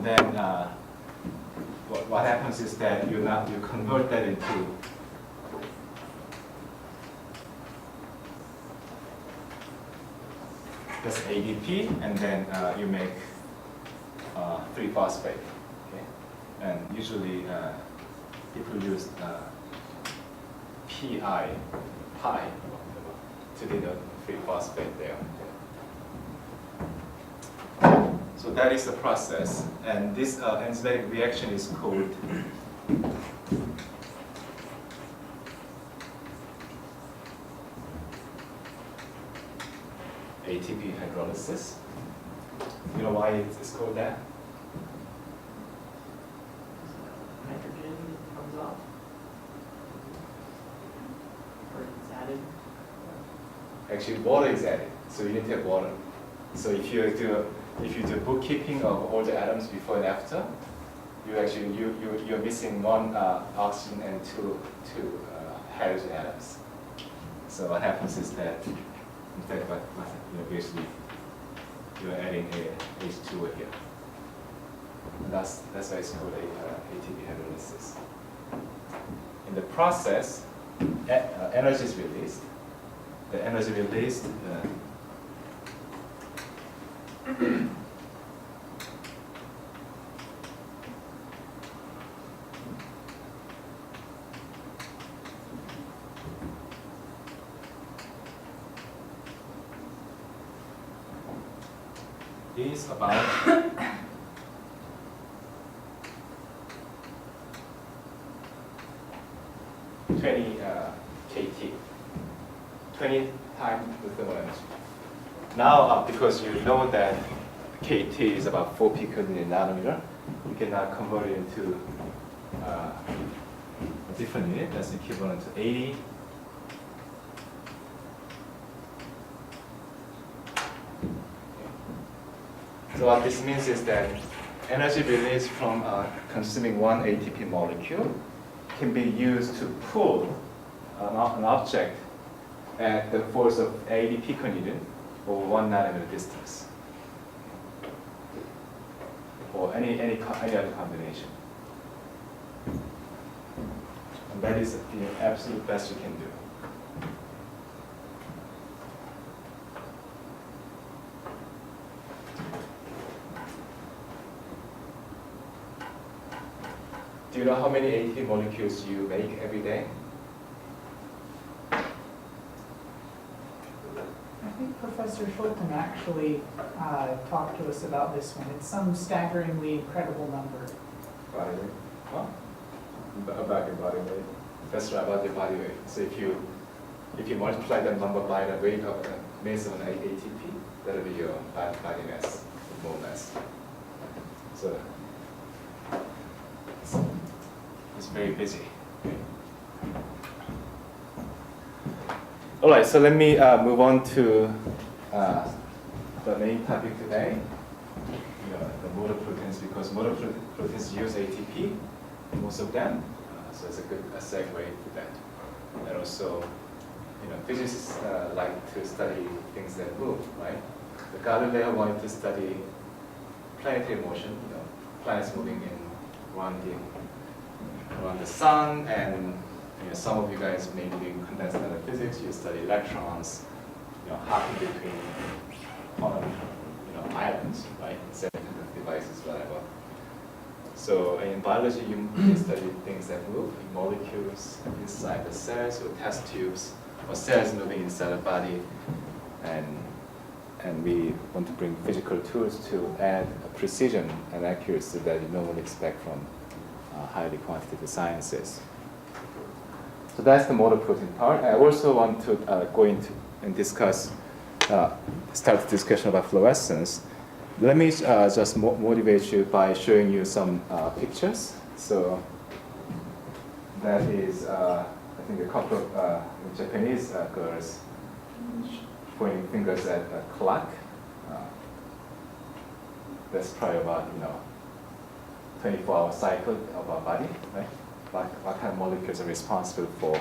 then what happens is that you convert that into that's ADP, and then you make 3-phosphate. Okay, and usually people use pi to do the 3-phosphate there. So that is the process, and this enzymatic reaction is called ATP hydrolysis. You know why it's called that? Nitrogen comes off, or it's added. Actually, water is added, so you need to have water. So if you do bookkeeping of all the atoms before and after, you're missing one oxygen and two hydrogen atoms. So what happens is that in fact, basically you're adding a H2O here. And that's why it's called ATP hydrolysis. In the process, energy is released. The energy released is about 20 kT, 20 times the thermal energy. Now, because you know that kT is about 4 picojoule in nanometer, you can now convert it into a different unit that's equivalent to 80. So what this means is that energy released from consuming one ATP molecule can be used to pull an object at the force of 80 piconewton over 1 nanometer distance, or any other combination. And that is the absolute best you can do. Do you know how many ATP molecules you make every day? I think Professor Schulten actually talked to us about this one. It's some staggeringly incredible number. Body weight? Huh? About your body weight. That's right, about your body weight. So if you multiply that number by the weight of the mass of an ATP, that'll be your body mass, mole mass. So it's very busy. All right, so let me move on to the main topic today, the motor proteins, because motor proteins use ATP, most of them, so it's a good segue to that. And also, physicists like to study things that move, right? The Galileo wanted to study planetary motion, planets moving around the sun, and some of you guys may be doing condensed matter physics. You study electrons, hopping between quantum, islands, right? Semiconductor devices, whatever. So in biology, you study things that move, molecules inside the cells, or test tubes, or cells moving inside the body, and we want to bring physical tools to add precision and accuracy that you normally expect from highly quantitative sciences. So that's the motor protein part. I also want to go into and discuss, start the discussion about fluorescence. Let me just motivate you by showing you some pictures. So that is, I think, a couple of Japanese girls pointing fingers at a clock. That's probably about 24-hour cycle of our body, right? What kind of molecules are responsible for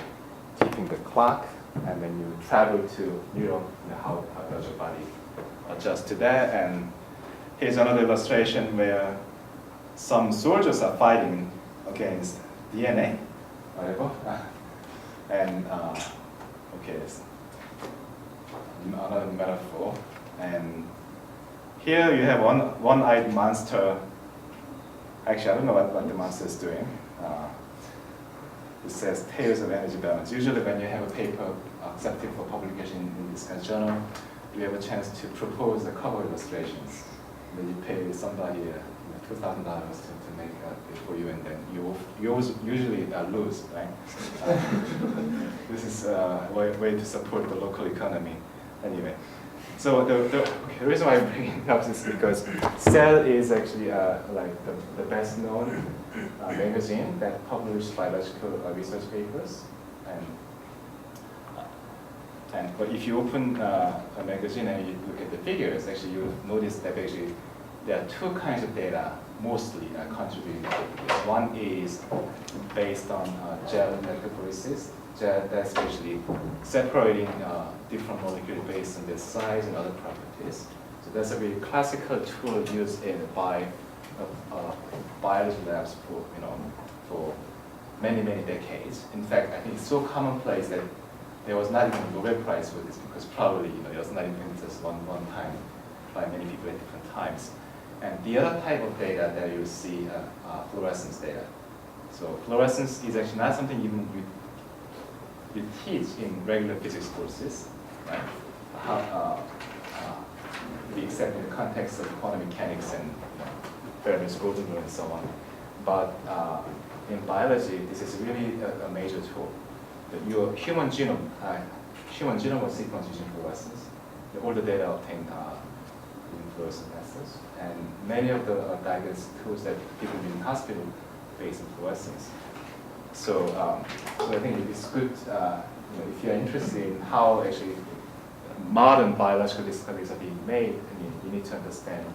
keeping the clock, and when you travel to Europe, how does your body adjust to that? And here's another illustration where some soldiers are fighting against DNA, whatever, and okay, it's another metaphor. And here you have one-eyed monster. Actually, I don't know what the monster is doing. It says Tales of Energy Balance. Usually when you have a paper accepted for publication in this kind of journal, you have a chance to propose the cover illustrations. Then you pay somebody $2,000 to make it for you, and then you usually lose, right? This is a way to support the local economy. Anyway, so the reason why I'm bringing it up is because Cell is actually like the best known magazine that publishes biological research papers, but if you open a magazine and you look at the figures, actually you notice that actually there are two kinds of data mostly contributing to this. One is based on gel electrophoresis. Gel that's actually separating different molecules based on their size and other properties. So that's a very classical tool used in biology labs for many decades. In fact, I think it's so commonplace that there was not even a Nobel Prize for this, because probably it was not invented just one time by many people at different times. And the other type of data that you see fluorescence data. So fluorescence is actually not something even you teach in regular physics courses, right? Except in the context of quantum mechanics and Fermi's golden rule and so on. But in biology, this is really a major tool. Your human genome was sequenced using fluorescence. All the data obtained using fluorescent methods, and many of the diagnostic tools that people use in hospital based on fluorescence. So I think it's good if you're interested in how actually modern biological discoveries are being made. You need to understand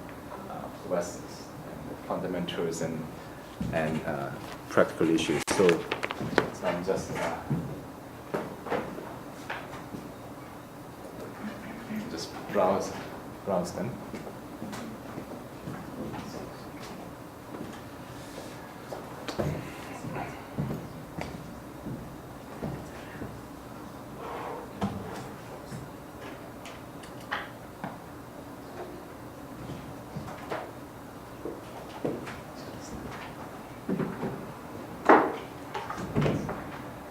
fluorescence and the fundamentals and practical issues. So I'm just browse them.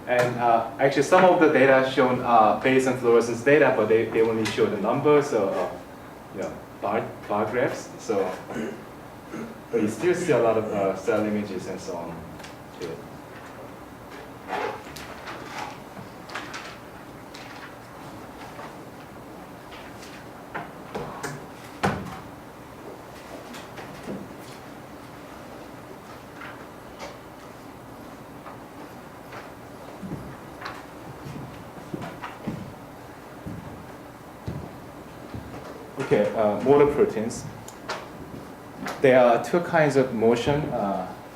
And actually, some of the data shown based on fluorescence data, but they only show the numbers or bar graphs. So, but you still see a lot of cell images and so on. Here. Okay, motor proteins. There are two kinds of motion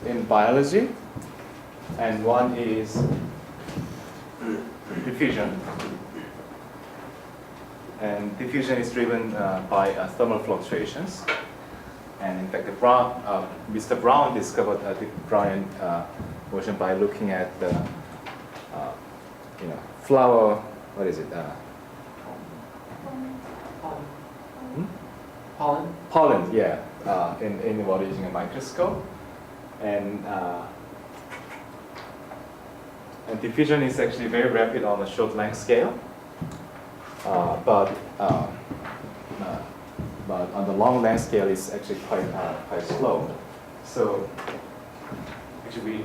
in biology, and one is diffusion. And diffusion is driven by thermal fluctuations. And in fact, Mr. Brown discovered the Brownian motion by looking at the flower. What is it? Pollen? Pollen, yeah, in water using a microscope. And diffusion is actually very rapid on a short length scale. But on the long length scale, it's actually quite slow. So actually,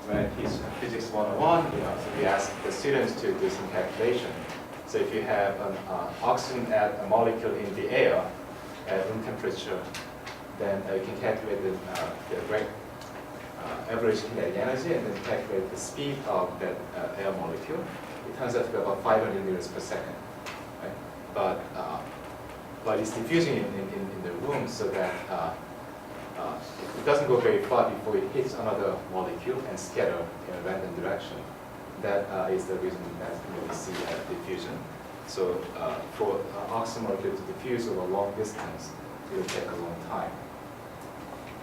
when I teach physics 101, so we ask the students to do some calculation. So if you have an oxygen a molecule in the air at room temperature, then you can calculate the average kinetic energy and then calculate the speed of that air molecule. It turns out to be about 500 meters per second. Right? But it's diffusing in the room so that it doesn't go very far before it hits another molecule and scatter in a random direction. That is the reason that we see diffusion. So for oxygen molecule to diffuse over a long distance, it will take a long time.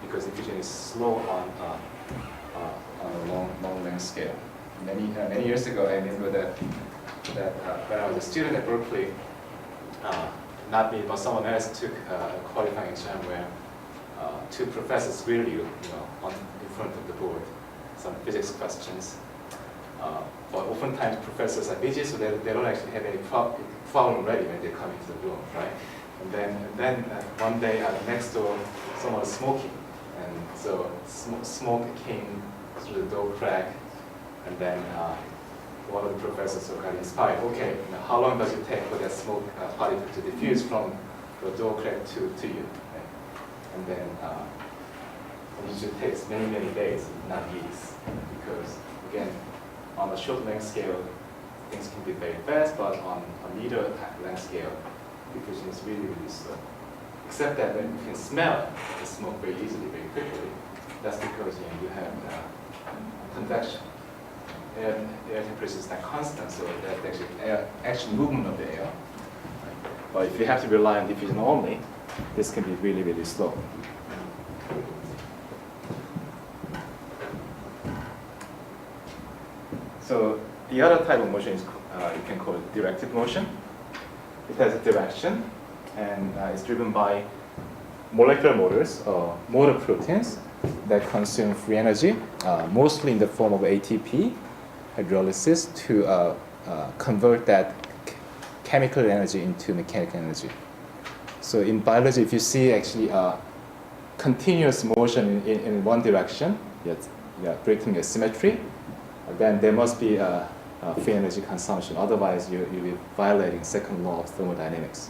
because diffusion is slow on a long length scale. Many years ago, I remember that when I was a student at Berkeley, not me, but someone else took a qualifying exam where two professors grill you, in front of the board, some physics questions. But oftentimes professors are busy, so they don't actually have any problem ready when they come into the room, right? And then one day next door, someone was smoking, and so smoke came through the door crack, and then one of the professors got inspired. Okay, how long does it take for that smoke particle to diffuse from the door crack to you? Right? And then it usually takes many days, not weeks, because again, on a short length scale, things can be very fast, but on a meter length scale, diffusion is really slow. Except that when you can smell the smoke very easily, very quickly, that's because you have convection. Air temperature is not constant, so that's actually movement of the air. Right? But if you have to rely on diffusion only, this can be really slow. So the other type of motion is you can call it directed motion. It has a direction, and it's driven by molecular motors or motor proteins that consume free energy, mostly in the form of ATP hydrolysis, to convert that chemical energy into mechanical energy. So in biology, if you see actually continuous motion in one direction, breaking a symmetry, then there must be free energy consumption. Otherwise, you'll be violating second law of thermodynamics.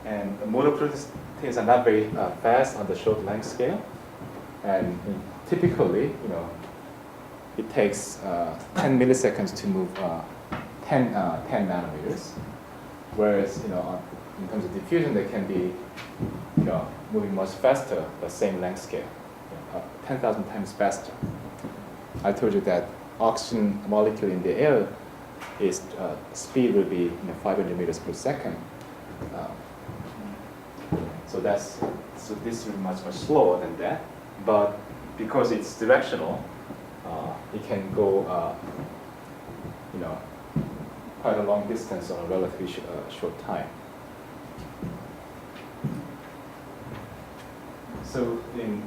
And the motor proteins are not very fast on the short length scale. And typically, it takes 10 milliseconds to move 10 nanometers. Whereas, in terms of diffusion, they can be, moving much faster, the same length scale, 10,000 times faster. I told you that oxygen molecule in the air is speed will be 500 meters per second. So this will be much slower than that. But because it's directional, it can go, quite a long distance on a relatively short time. So in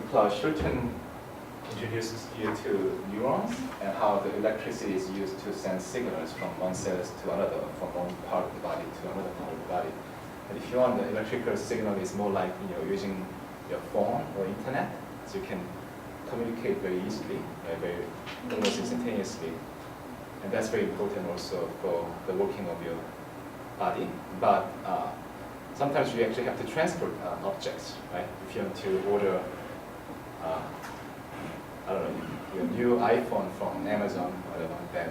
Klaus Schulten introduces you to neurons and how the electricity is used to send signals from one cell to another, from one part of the body to another part of the body. And if you want, the electrical signal is more like using your phone or internet, so you can communicate very easily, almost instantaneously. And that's very important also for the working of your body. But sometimes you actually have to transport objects, right? If you want to order, your new iPhone from Amazon or whatever, then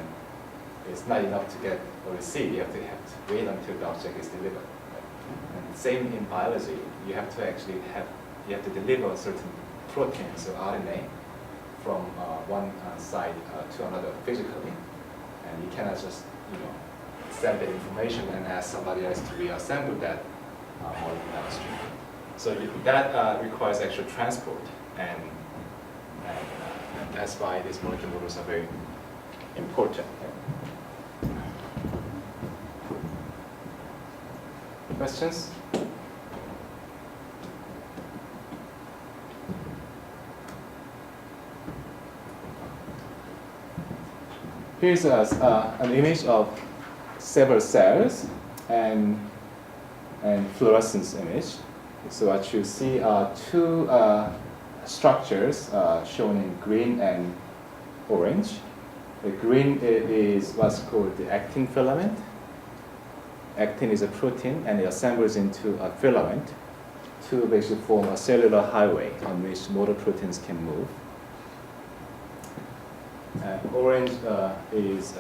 it's not enough to get or receive. You have to wait until the object is delivered. Right? And same in biology, you have to deliver certain proteins or RNA from one side to another physically, and you cannot just send that information and ask somebody else to reassemble that molecule downstream. So that requires actual transport, and that's why these molecular motors are very important. Questions? Here's an image of several cells and fluorescence image. So what you see are two structures shown in green and orange. The green is what's called the actin filament. Actin is a protein, and it assembles into a filament to basically form a cellular highway on which motor proteins can move. Orange is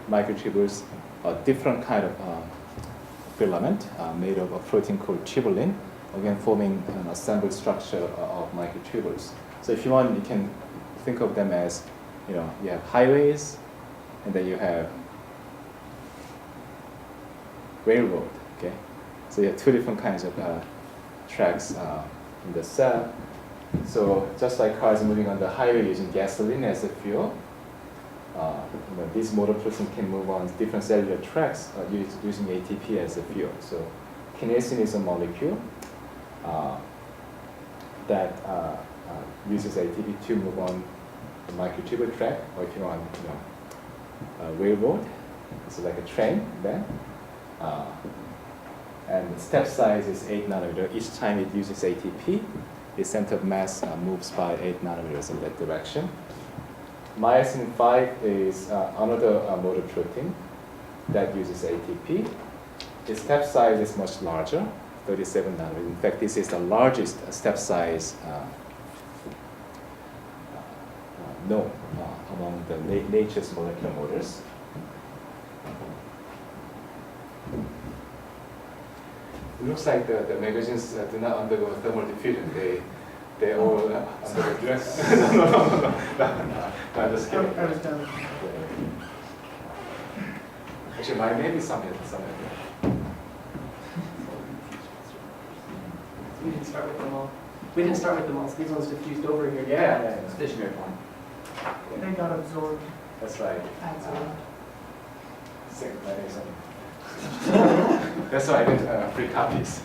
microtubules, a different kind of filament made of a protein called tubulin, again forming an assembled structure of microtubules. So if you want, you can think of them as, you have highways, and then you have railroad. Okay, so you have two different kinds of tracks in the cell. So just like cars moving on the highway using gasoline as a fuel, these motor proteins can move on different cellular tracks using ATP as a fuel. So kinesin is a molecule that uses ATP to move on the microtubule track, or if you want, a railroad. It's like a train then. And the step size is 8 nanometer. Each time it uses ATP, the center of mass moves by 8 nanometers in that direction. Myosin 5 is another motor protein that uses ATP. The step size is much larger, 37 nanometers. In fact, this is the largest step size known among the nature's molecular motors. It looks like the magazines do not undergo thermal diffusion. They all undergo direct. No, I'm just kidding. I was done. Actually, mine may be somewhere. We didn't start with them all. We didn't start with them all, so these ones diffused over here. Yeah. Stationary form. They got absorbed. That's right. Absorbed. That's why I got free copies.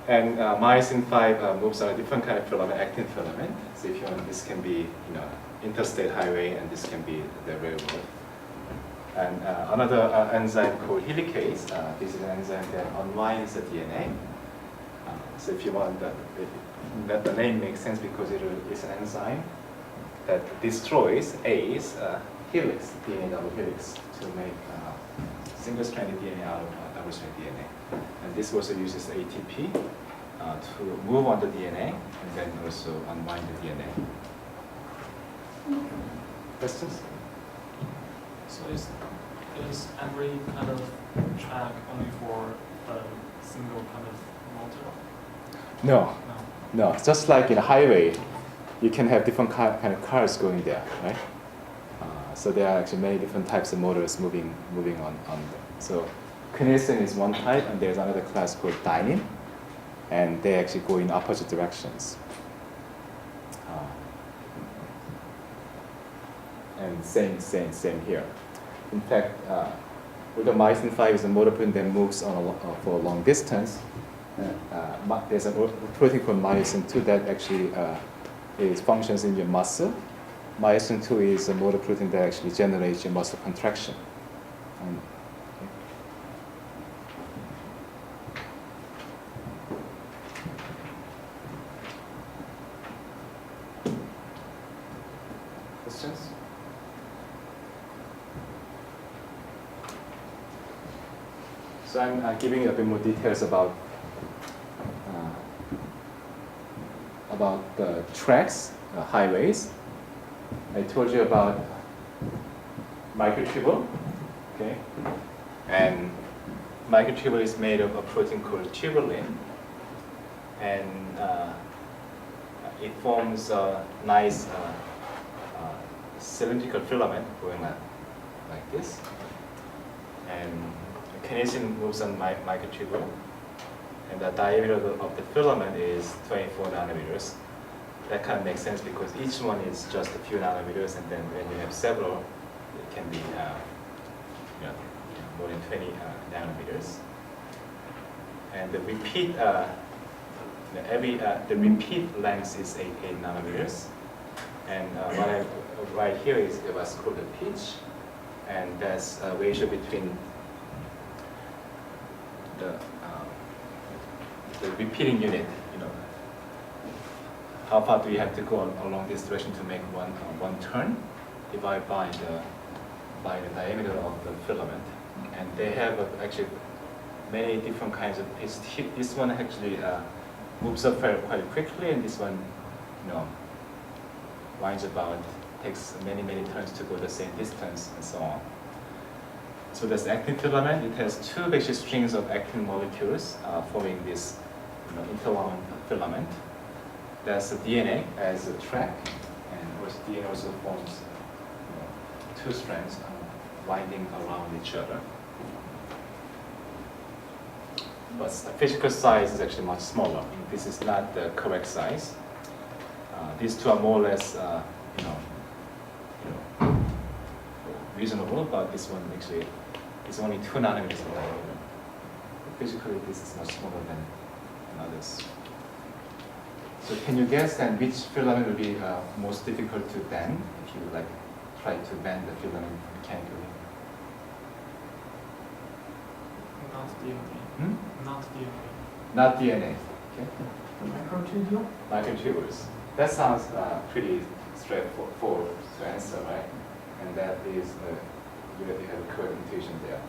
And myosin 5 moves on a different kind of filament, actin filament. So if you want, this can be, interstate highway, and this can be the railroad. And another enzyme called helicase. This is an enzyme that unwinds the DNA. So if you want that the name makes sense because it is an enzyme that destroys A's helix, DNA double helix, to make single-stranded DNA out of double-stranded DNA. And this also uses ATP to move on the DNA and then also unwind the DNA. Questions? So is every kind of track only for a single kind of motor? No. No. No, just like in a highway, you can have different kind of cars going there, right? So there are actually many different types of motors moving on there. So kinesin is one type, and there's another class called dynein, and they actually go in opposite directions. And same here. In fact, with the myosin 5 is a motor protein that moves on for a long distance. There's a protein called myosin 2 that actually functions in your muscle. Myosin 2 is a motor protein that actually generates your muscle contraction. Questions? So I'm giving you a bit more details about the tracks, highways. I told you about microtubule, okay? And microtubule is made of a protein called tubulin, and it forms a nice cylindrical filament going like this. And kinesin moves on microtubule, and the diameter of the filament is 24 nanometers. That kind of makes sense because each one is just a few nanometers, and then when you have several, it can be more than 20 nanometers. And the repeat the repeat length is 8 nanometers. And what I write here is what's called the pitch, and that's a ratio between the repeating unit. How far do you have to go along this direction to make one turn, divided by the diameter of the filament. And they have actually many different kinds of pitch. This one actually moves up quite quickly, and this one, winds about, takes many turns to go the same distance, and so on. So this actin filament, it has two basic strings of actin molecules forming this interwound filament. That's the DNA as a track, and DNA also forms two strands winding around each other. But the physical size is actually much smaller. This is not the correct size. These two are more or less, reasonable, but this one actually is only 2 nanometers in diameter. Physically, this is much smaller than others. So can you guess then which filament will be most difficult to bend if you try to bend the filament mechanically? Not DNA. Hmm? Not DNA. Not DNA. Okay. The microtubule? Microtubules. That sounds pretty straightforward to answer, right? And that is, you have a correct intuition there.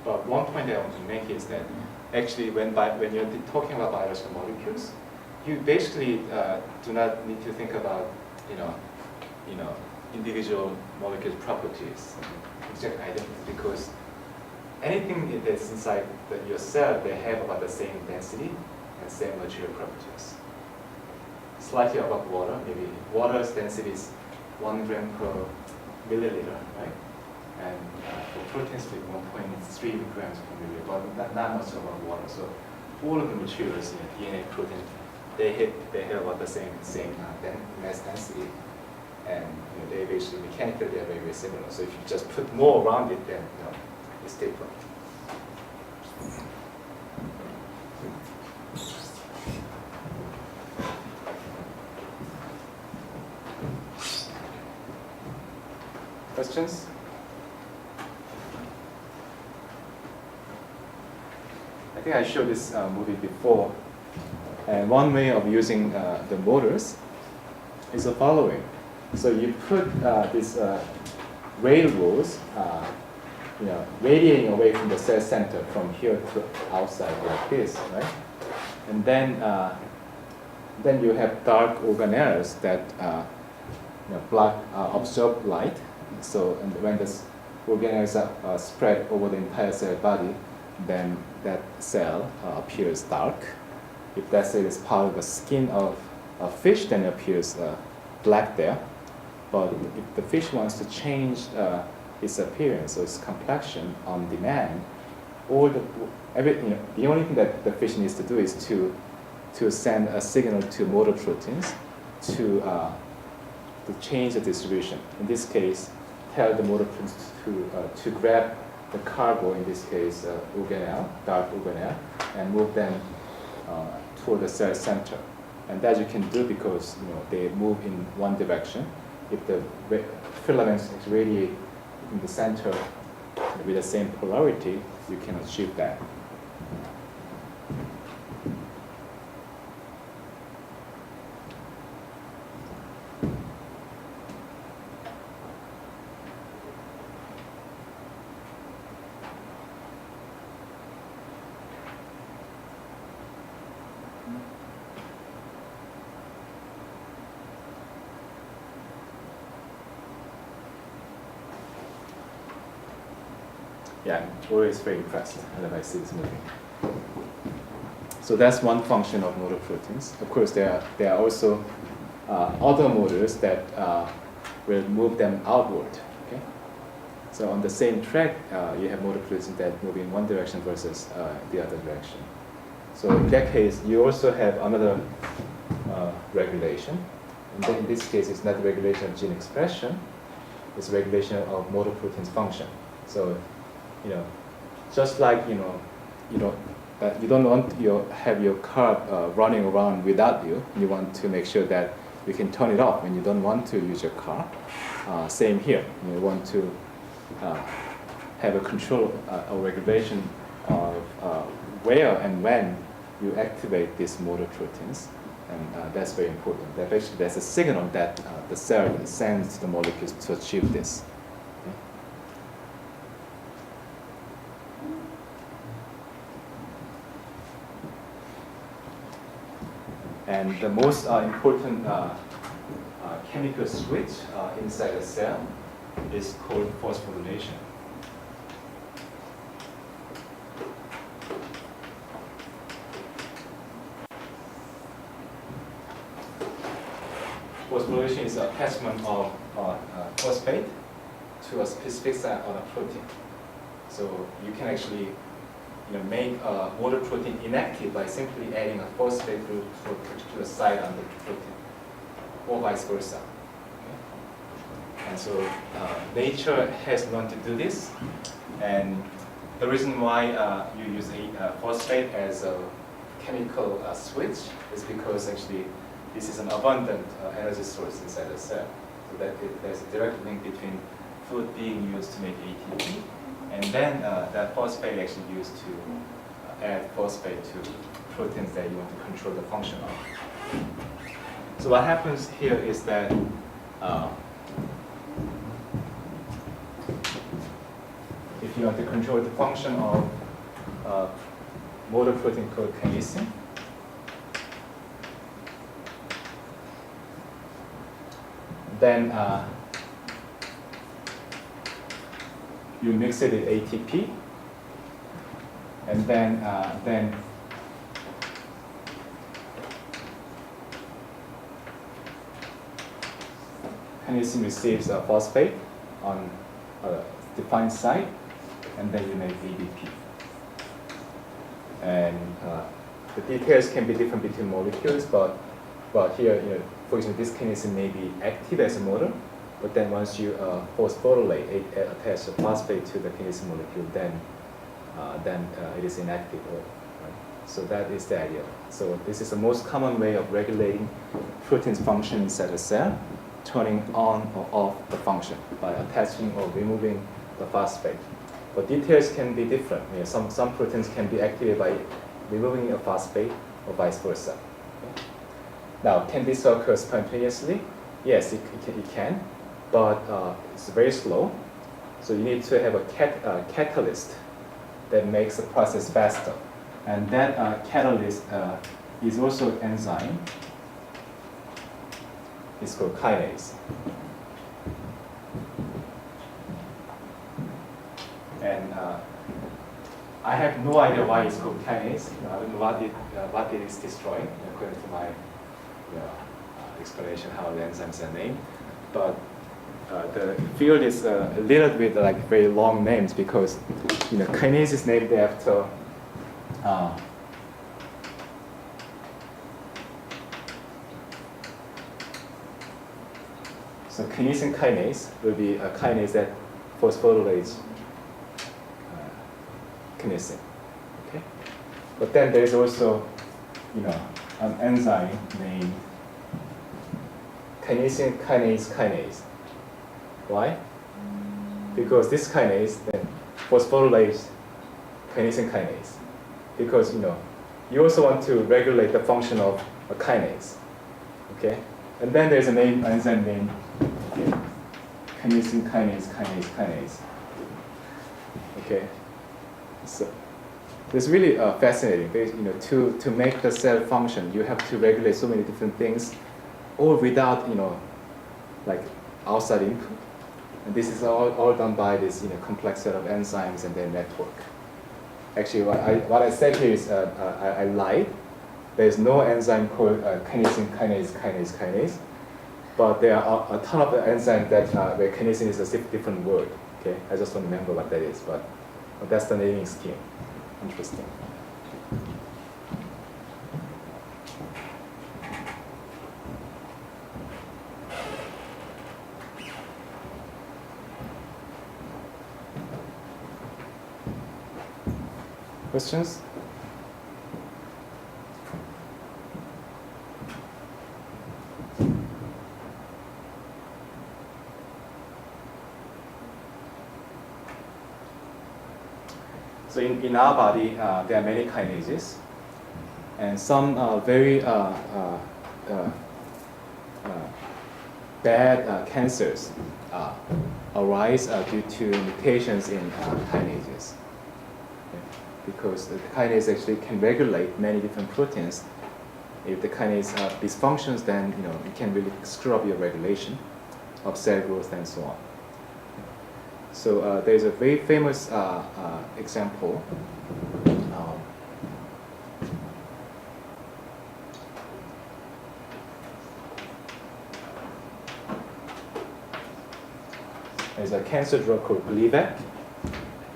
But one point that I want to make is that actually when you're talking about biological molecules, you basically do not need to think about, individual molecule properties, exact identity, because anything that's inside your cell, they have about the same density and same material properties. Slightly above water, maybe water's density is 1 gram per milliliter, right? And for proteins, like 1.3 grams per milliliter, but not much above water. So all of the materials, DNA, protein, they have about the same mass density, and they basically mechanically they are very, very similar. So if you just put more around it, then it's different. Questions? I think I showed this movie before, and one way of using the motors is the following. So you put these railroads, radiating away from the cell center from here to outside like this, right? And then you have dark organelles that block absorb light. So and when the organelles are spread over the entire cell body, then that cell appears dark. If that cell is part of the skin of a fish, then it appears black there. But if the fish wants to change its appearance or its complexion on demand, the only thing that the fish needs to do is to send a signal to motor proteins to change the distribution. In this case, tell the motor proteins to grab the cargo, in this case organelle, dark organelle, and move them toward the cell center. And that you can do because they move in one direction. If the filaments radiate in the center with the same polarity, you can achieve that. Yeah, I'm always very impressed whenever I see this movie. So that's one function of motor proteins. Of course, there are also other motors that will move them outward. Okay? So on the same track, you have motor proteins that move in one direction versus the other direction. So in that case, you also have another regulation. And in this case, it's not regulation of gene expression; it's regulation of motor proteins function. So just like you don't want to have your car running around without you. You want to make sure that you can turn it off when you don't want to use your car. Same here. You want to have a control or regulation of where and when you activate these motor proteins, and that's very important. That basically there's a signal that the cell sends to the molecules to achieve this. And the most important chemical switch inside a cell is called phosphorylation. phosphorylation is attachment of phosphate to a specific site on a protein. So you can actually make a motor protein inactive by simply adding a phosphate group to a particular site on the protein, or vice versa. Okay? And so nature has learned to do this, and the reason why you use a phosphate as a chemical switch is because actually this is an abundant energy source inside the cell. So that there's a direct link between food being used to make ATP, and then that phosphate actually used to add phosphate to proteins that you want to control the function of. So what happens here is that if you want to control the function of motor protein called kinesin, then you mix it with ATP, and then kinesin receives a phosphate on a defined site, and then you make ADP. And the details can be different between molecules, but here, for example, this kinesin may be active as a motor, but then once you phosphorylate, attach a phosphate to the kinesin molecule, then it is inactive. Right? So that is the idea. So this is the most common way of regulating protein's function inside a cell, turning on or off the function by attaching or removing the phosphate. But details can be different. Some proteins can be activated by removing a phosphate or vice versa. Okay? Now, can this occur spontaneously? Yes, it can, but it's very slow. So you need to have a catalyst that makes the process faster. And that catalyst is also an enzyme. It's called kinase. And I have no idea why it's called kinase. I don't know what it is destroying, according to my explanation how the enzymes are named. But the field is littered with very long names because kinase is named after so kinesin kinase will be a kinase that phosphorylates kinesin. Okay, but then there is also an enzyme named kinesin kinase. Why? Because this kinase then phosphorylates kinesin kinase. Because you also want to regulate the function of a kinase. Okay, and then there's an enzyme named kinesin kinase. Okay, so it's really fascinating. To make the cell function, you have to regulate so many different things, all without outside input. And this is all done by this complex set of enzymes and their network. Actually, what I said here is I lied. There's no enzyme called kinesin kinase, but there are a ton of enzymes that where kinesin is a different word. Okay, I just don't remember what that is, but that's the naming scheme. Interesting. Questions? So in our body, there are many kinases, and some very bad cancers arise due to mutations in kinases. Because the kinase actually can regulate many different proteins. If the kinase dysfunctions, then it can really screw up your regulation of cell growth and so on. So there's a very famous example. is a cancer drug called Gleevec.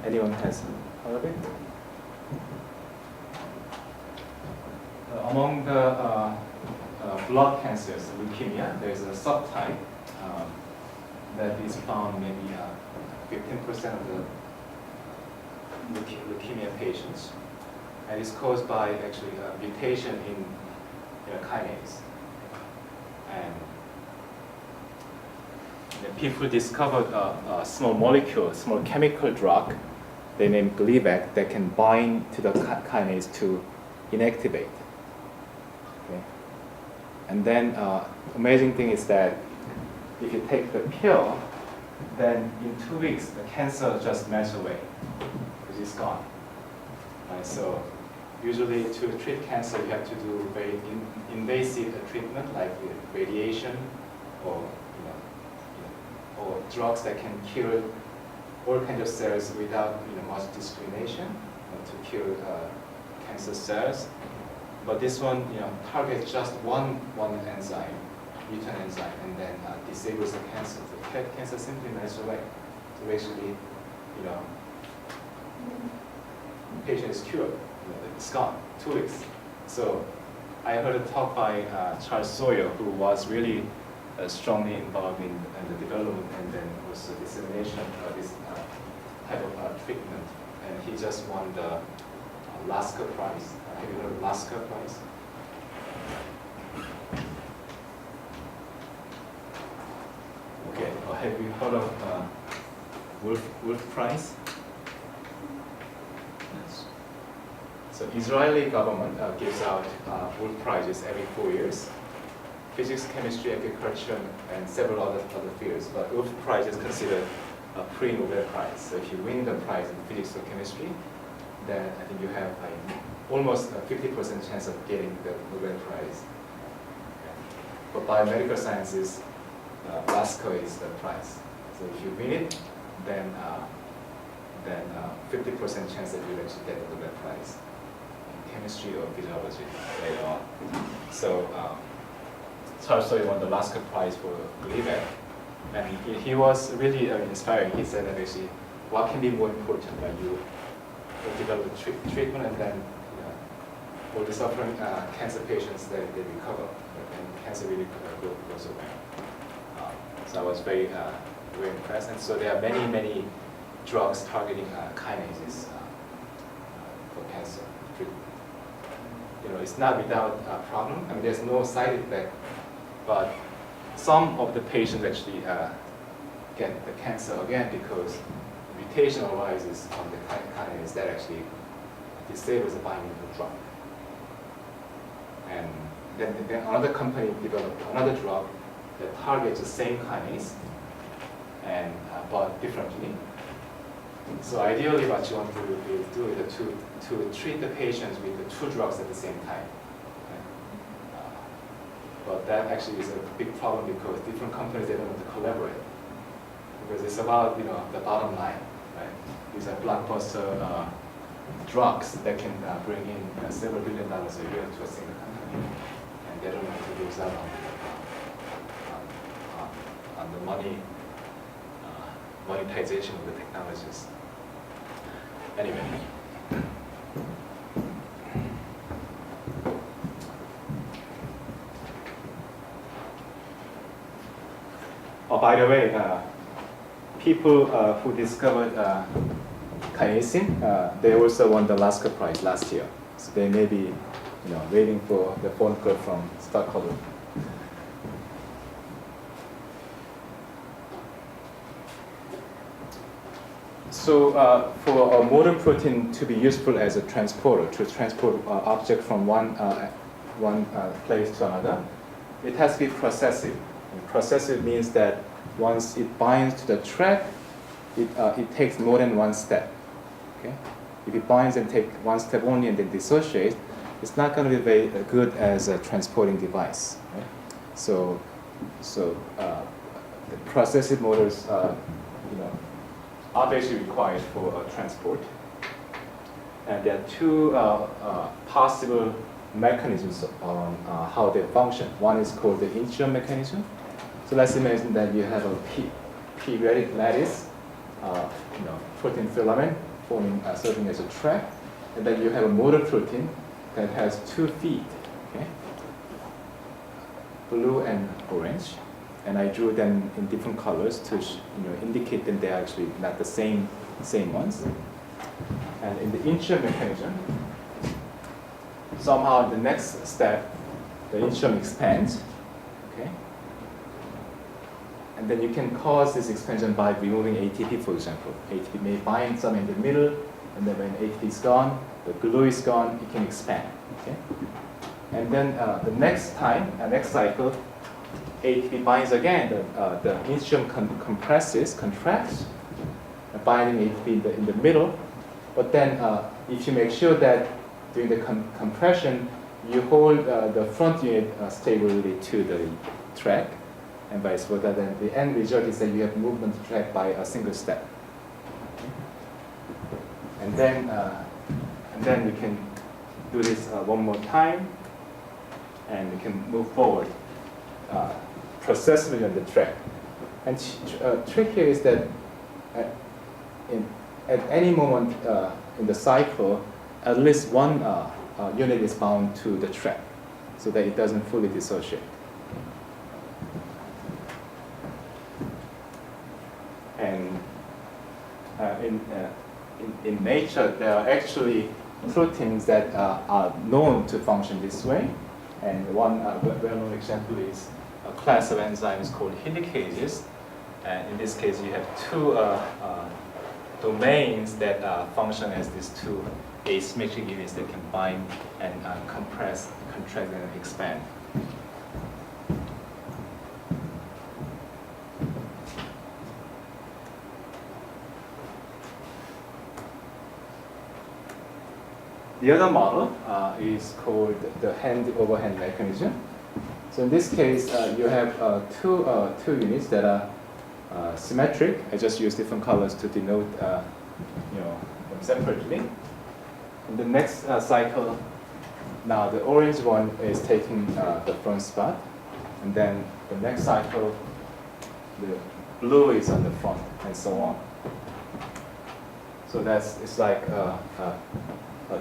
Anyone has heard of it? Among the blood cancers, leukemia, there is a subtype that is found maybe 15% of the leukemia patients, and it's caused by actually a mutation in a kinase. And the people discovered a small molecule, a small chemical drug they named Gleevec that can bind to the kinase to inactivate. Okay. And then amazing thing is that if you take the pill, then in 2 weeks the cancer just melts away because it's gone. Right? So usually to treat cancer you have to do very invasive treatment like radiation or or drugs that can kill all kinds of cells without much discrimination to kill cancer cells. But this one targets just one enzyme, mutant enzyme, and then disables the cancer. The cancer simply melts away. So basically, the patient is cured. It's gone, 2 weeks. So I heard a talk by Charles Sawyer, who was really strongly involved in the development and then also dissemination of this type of treatment. And he just won the Lasker Prize. Have you heard of Lasker Prize? Okay, have you heard of Wolf Prize? Yes. So Israeli government gives out Wolf Prizes every 4 years. Physics, chemistry, agriculture, and several other fields. But Wolf Prize is considered a pre-Nobel Prize. So if you win the prize in physics or chemistry, then I think you have almost a 50% chance of getting the Nobel Prize. For biomedical sciences, Lasker is the prize. So if you win it, then 50% chance that you'll actually get the Nobel Prize in chemistry or physiology later on. So Charles Sawyer won the Lasker Prize for Gleevec, and he was really inspiring. He said that actually, what can be more important? Like you develop a treatment, and then for the suffering cancer patients, they recover, and cancer really goes away. So I was very impressed. And so there are many drugs targeting kinases for cancer treatment. It's not without a problem. I mean, there's no side effect. But some of the patients actually get the cancer again because mutation arises on the kinase that actually disables the binding of the drug. And then another company developed another drug that targets the same kinase, and but differently. So ideally, what you want to do is to treat the patients with the 2 drugs at the same time. But that actually is a big problem because different companies, they don't want to collaborate. Because it's about the bottom line, right? These are blockbuster drugs that can bring in several $1 billion a year to a single company, and they don't want to lose out on the monetization of the technologies. Anyway. Oh, by the way, people who discovered kinesin, they also won the Lasker Prize last year. So they may be, waiting for the phone call from Stockholm. So for a motor protein to be useful as a transporter, to transport object from one place to another, it has to be processive. Processive means that once it binds to the track, it takes more than one step. Okay? If it binds and takes one step only and then dissociates, it's not going to be very good as a transporting device. Right? So the processive motors, are basically required for transport. And there are 2 possible mechanisms on how they function. One is called the initial mechanism. So let's imagine that you have a periodic lattice, protein filament forming serving as a track, and then you have a motor protein that has 2 feet, okay? Blue and orange, and I drew them in different colors to indicate that they're actually not the same ones. And in the initial mechanism, somehow the next step, the initium expands, okay? And then you can cause this expansion by removing ATP, for example. ATP may bind some in the middle, and then when ATP is gone, the glue is gone, it can expand, okay? And then the next time, next cycle, ATP binds again, the initium contracts, binding ATP in the middle. But then if you make sure that during the compression, you hold the front unit stably to the track, and vice versa, then the end result is that you have movement track by a single step. And then we can do this one more time, and we can move forward processively on the track. And trick here is that at any moment in the cycle, at least one unit is bound to the track, so that it doesn't fully dissociate. And in nature, there are actually proteins that are known to function this way. And one well-known example is a class of enzymes called helicases. And in this case, you have 2 domains that function as these 2 asymmetric units that can bind and compress, contract, and expand. The other model is called the hand-over-hand mechanism. So in this case, you have two units that are symmetric. I just use different colors to denote them separately. In the next cycle, now the orange one is taking the front spot, and then the next cycle, the blue is on the front, and so on. So it's like a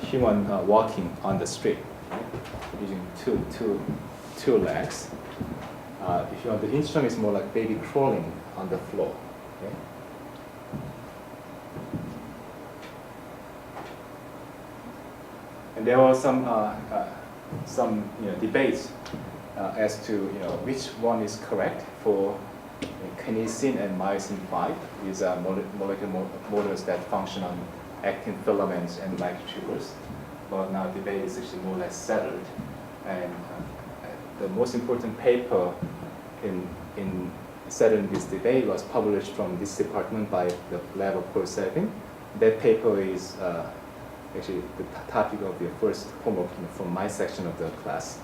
human walking on the street, right? Using two legs. If you want, the instrument is more like baby crawling on the floor. Okay? And there were some debates as to which one is correct for kinesin and myosin 5. These are molecular motors that function on actin filaments and microtubules. But now debate is actually more or less settled. And the most important paper in settling this debate was published from this department by the lab of Paul Selvin. That paper is actually the topic of the first homework from my section of the class.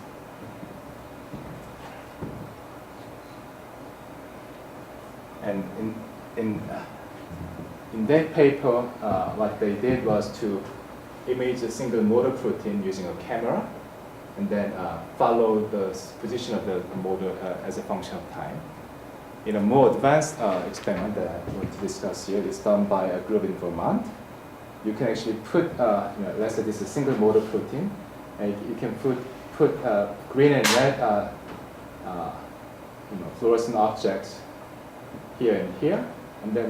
And in that paper, what they did was to image a single motor protein using a camera, and then follow the position of the motor as a function of time. In a more advanced experiment that I'm going to discuss here, is done by a group in Vermont. You can actually put, let's say this is a single motor protein, and you can put green and red, fluorescent objects here and here, and then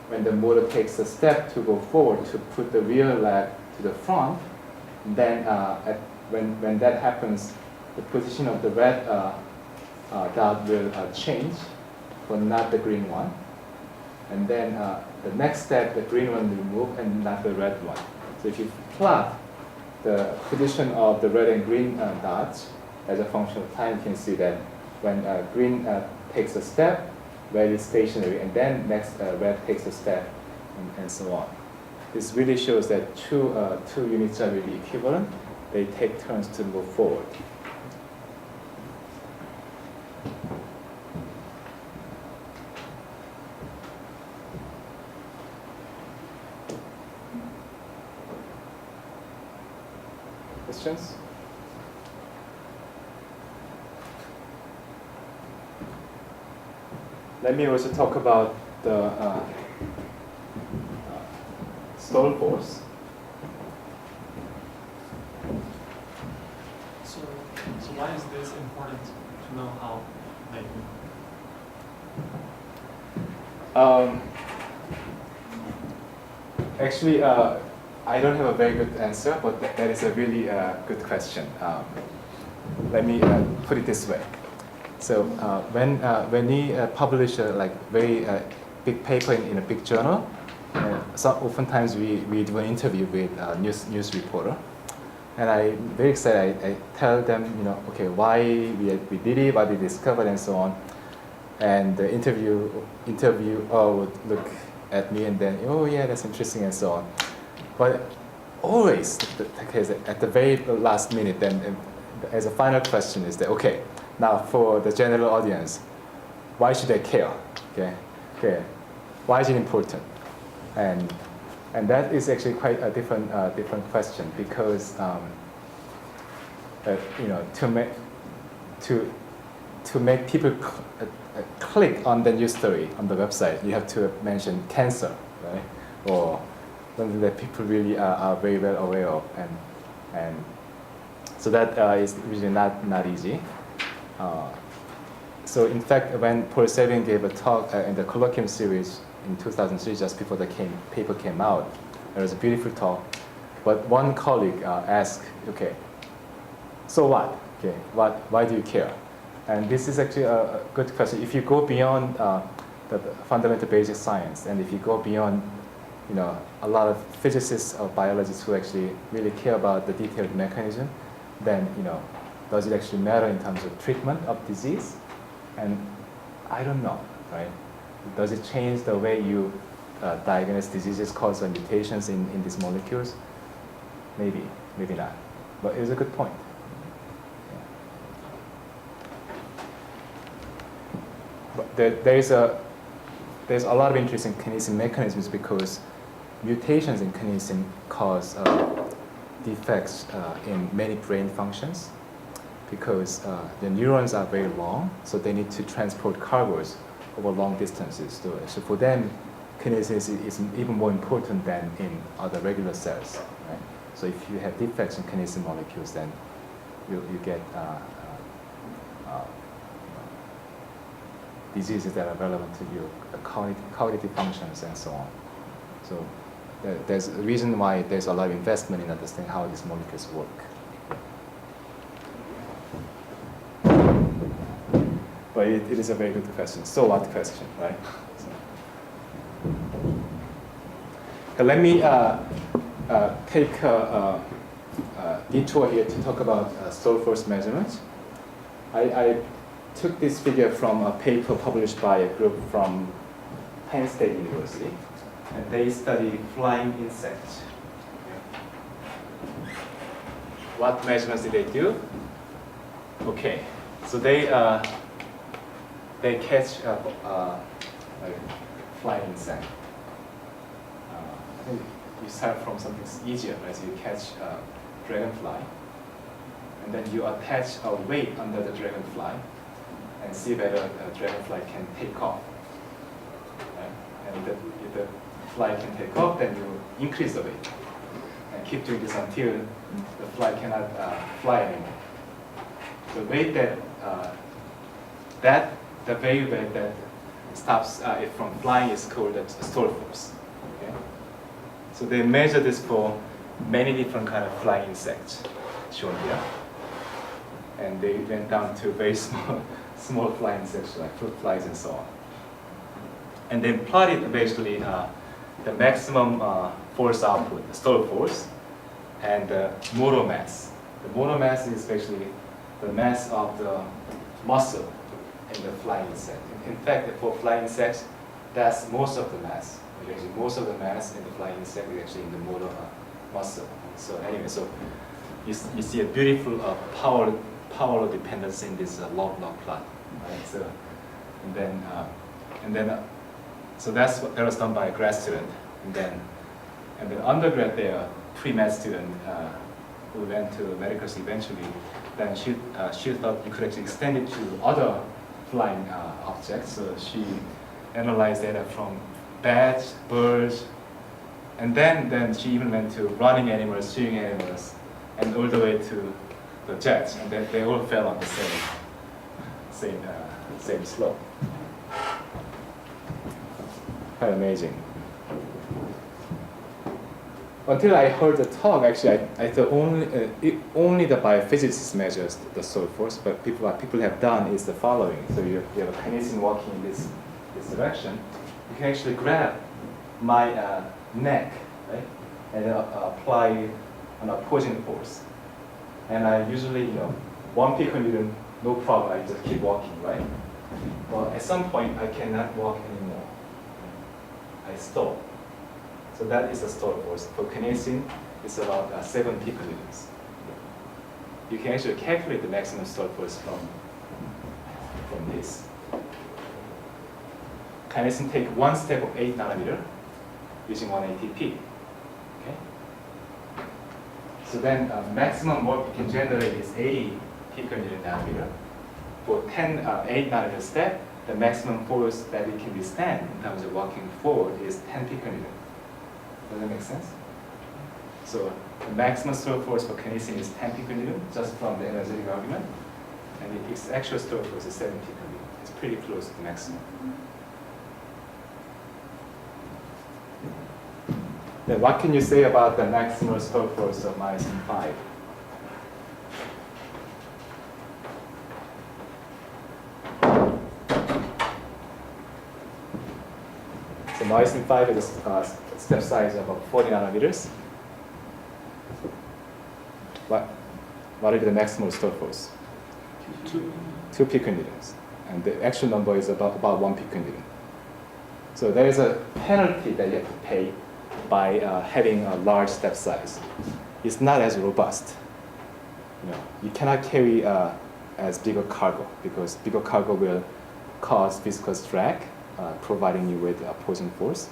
when the motor takes a step to go forward to put the rear leg to the front, then when that happens, the position of the red dot will change, but not the green one. And then the next step, the green one will move and not the red one. So if you plot the position of the red and green dots as a function of time, you can see that when green takes a step, red is stationary, and then next red takes a step, and so on. This really shows that two units are really equivalent. They take turns to move forward. Questions? let me also talk about the stall force. So why is this important to know how they Actually, I don't have a very good answer, but that is a really good question. Let me put it this way. So when we publish a very big paper in a big journal, oftentimes we do an interview with a news reporter, and I'm very excited. I tell them, okay, why we did it, what we discovered, and so on. And the interviewer would look at me and then, oh yeah, that's interesting, and so on. But always the case at the very last minute, then as a final question is that, okay, now for the general audience, why should they care? Okay, why is it important? And that is actually quite a different question, because to make people click on the news story on the website, you have to mention cancer, right? Or something that people really are very well aware of, and so that is really not easy. So in fact, when Paul Sevin gave a talk in the colloquium series in 2003, just before the paper came out, it was a beautiful talk. But one colleague asked, okay, so what? Okay, why do you care? And this is actually a good question. If you go beyond the fundamental basic science, and if you go beyond, a lot of physicists or biologists who actually really care about the detailed mechanism, then, does it actually matter in terms of treatment of disease? And I don't know, right? Does it change the way you diagnose diseases caused by mutations in these molecules? Maybe, maybe not. But it's a good point. But there's a lot of interest in kinesin mechanisms, because mutations in kinesin cause defects in many brain functions, because the neurons are very long, so they need to transport cargoes over long distances. So for them, kinesin is even more important than in other regular cells. Right? So if you have defects in kinesin molecules, then you get diseases that are relevant to your cognitive functions and so on. So there's a reason why there's a lot of investment in understanding how these molecules work. But it is a very good question. So what question, right? So let me take a detour here to talk about stall force measurements. I took this figure from a paper published by a group from Penn State University, and they study flying insects. What measurements did they do? Okay, so they catch a flying insect. I think you start from something easier, right? So you catch a dragonfly, and then you attach a weight under the dragonfly and see whether the dragonfly can take off. Right? And if the fly can take off, then you increase the weight and keep doing this until the fly cannot fly anymore. The weight the value that stops it from flying is called the stall force. Okay? So they measure this for many different kind of flying insects shown here, and they went down to very small flying insects like fruit flies and so on, and then plotted basically the maximum force output, the stall force, and the motor mass. The motor mass is basically the mass of the muscle in the flying insect. In fact, for flying insects, that's most of the mass. Actually, most of the mass in the flying insect is actually in the motor muscle. So anyway, so you see a beautiful power dependence in this log plot. Right? So so that was done by a grad student, and then undergrad there, pre-med student who went to medical school eventually. Then she thought you could actually extend it to other flying objects. So she analyzed data from bats, birds, and then she even went to running animals, swimming animals, and all the way to the jets, and they all fell on the same slope. Quite amazing. Until I heard the talk, actually, I thought only the biophysicists measures the soil force, but what people have done is the following. So you have a kinesin walking in this direction. You can actually grab my neck, right, and apply an opposing force. And I usually, 1 picon, no problem, I just keep walking, right? But at some point, I cannot walk anymore. I stop. So that is the stall force. For kinesin, it's about 7 piconewtons. You can actually calculate the maximum stall force from this. Kinesin take 1 step of 8 nanometer using 1 ATP. Okay. So then maximum work we can generate is 80 piconewton nanometer. For 8 nanometer step, the maximum force that it can withstand in terms of walking forward is 10 piconewton. Does that make sense? So the maximum stroke force for kinesin is 10 piconewton, just from the energetic argument, and its actual stroke force is 7 piconewton. It's pretty close to the maximum. Then what can you say about the maximum stroke force of myosin 5? So myosin 5 is a step size of about 40 nanometers. What will be the maximum stroke force? 2 piconewtons. And the actual number is about 1 piconewton. So there is a penalty that you have to pay by having a large step size. It's not as robust. You cannot carry as bigger cargo, because bigger cargo will cause viscous drag, providing you with opposing force.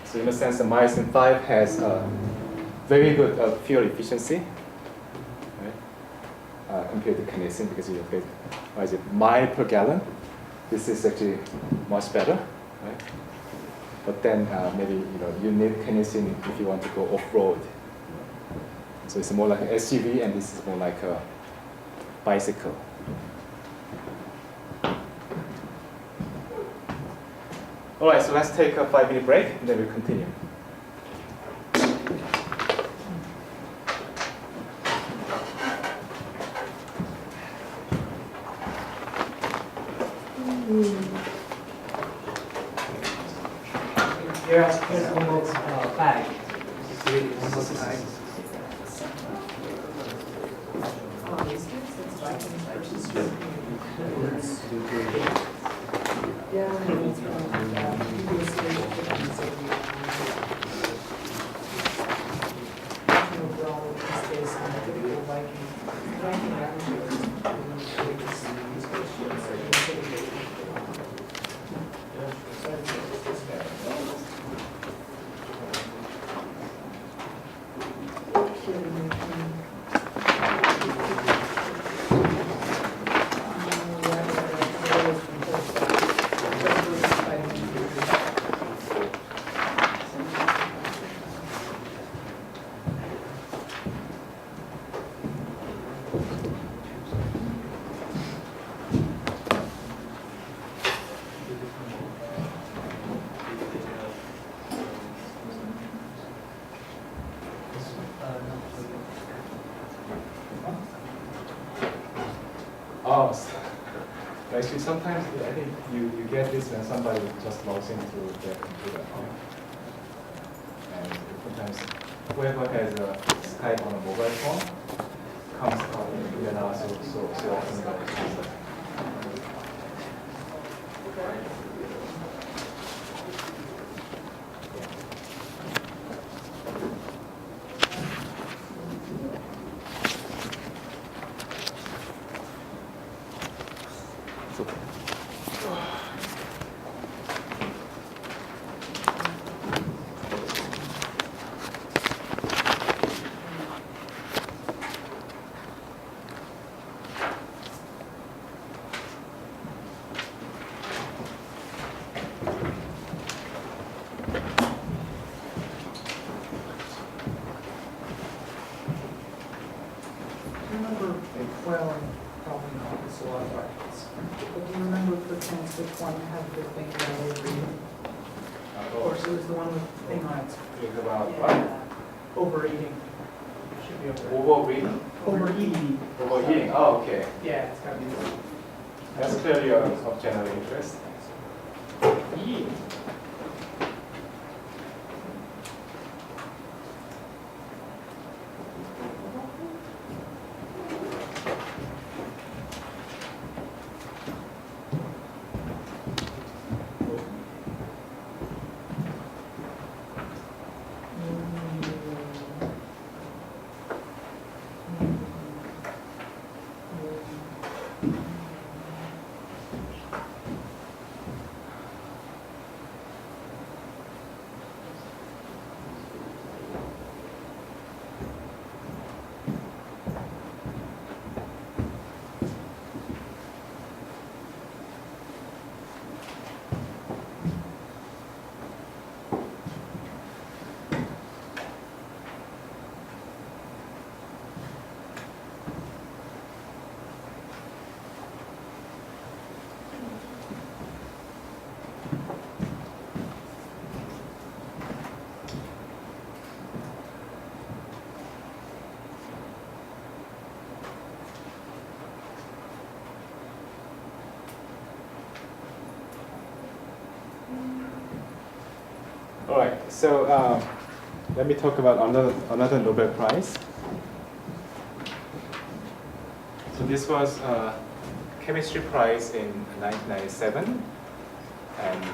So in a sense, the myosin 5 has very good fuel efficiency, right? Compared to kinesin, because you get mile per gallon. This is actually much better, right? But then maybe you need kinesin if you want to go off-road. So it's more like an SUV, and this is more like a bicycle. All right, so let's take a 5-minute break, and then we'll continue. Here's almost bag. Oh, actually, sometimes I think you get this when somebody just logs into their computer. And sometimes whoever has a Skype on a mobile phone comes out in and out so often that it's chance which one had the thing that I read. Of Oh, course, it was the one with the thing on it. it's about what? Yeah. Overeating. Should be Overeating? overeating. Overeating, oh, okay. Yeah, it's gotta be this one. That's clearly of general interest. Eat. All right, so let me talk about another Nobel Prize. So this was a chemistry prize in 1997, and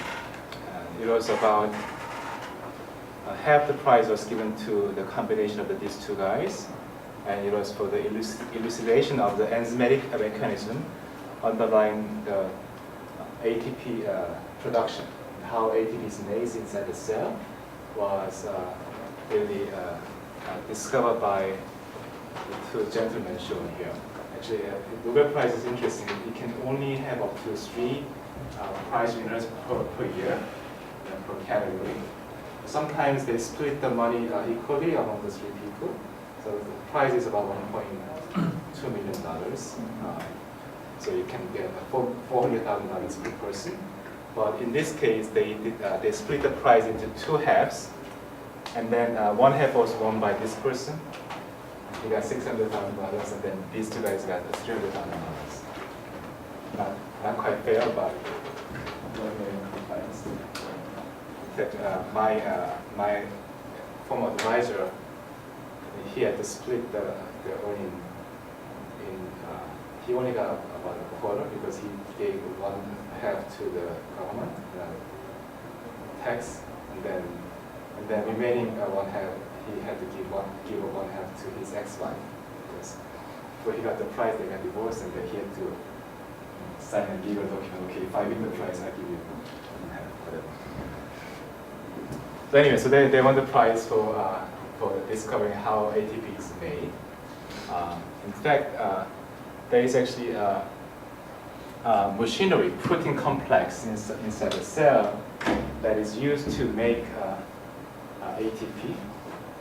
it was about half the prize was given to the combination of these two guys, and it was for the elucidation of the enzymatic mechanism underlying the ATP production. How ATP is made inside the cell was really discovered by the two gentlemen shown here. Actually, the Nobel Prize is interesting. You can only have up to 3 prize winners per year, per category. Sometimes they split the money equally among the 3 people. So the prize is about $1.2 million. So you can get $400,000 per person. But in this case, they split the prize into 2 halves, and then one half was won by this person. He got $600,000, and then these 2 guys got $300,000. Not quite fair, but in fact, my former advisor, he had to split the earning in. He only got about a quarter because he gave one half to the government, tax, and then remaining one half he had to give one half to his ex-wife, because before he got the prize they got divorced, and then he had to sign a legal document. Okay, if I win the prize, I give you half, whatever. So anyway, so they won the prize for discovering how ATP is made. In fact, there is actually machinery, protein complex inside the cell that is used to make ATP.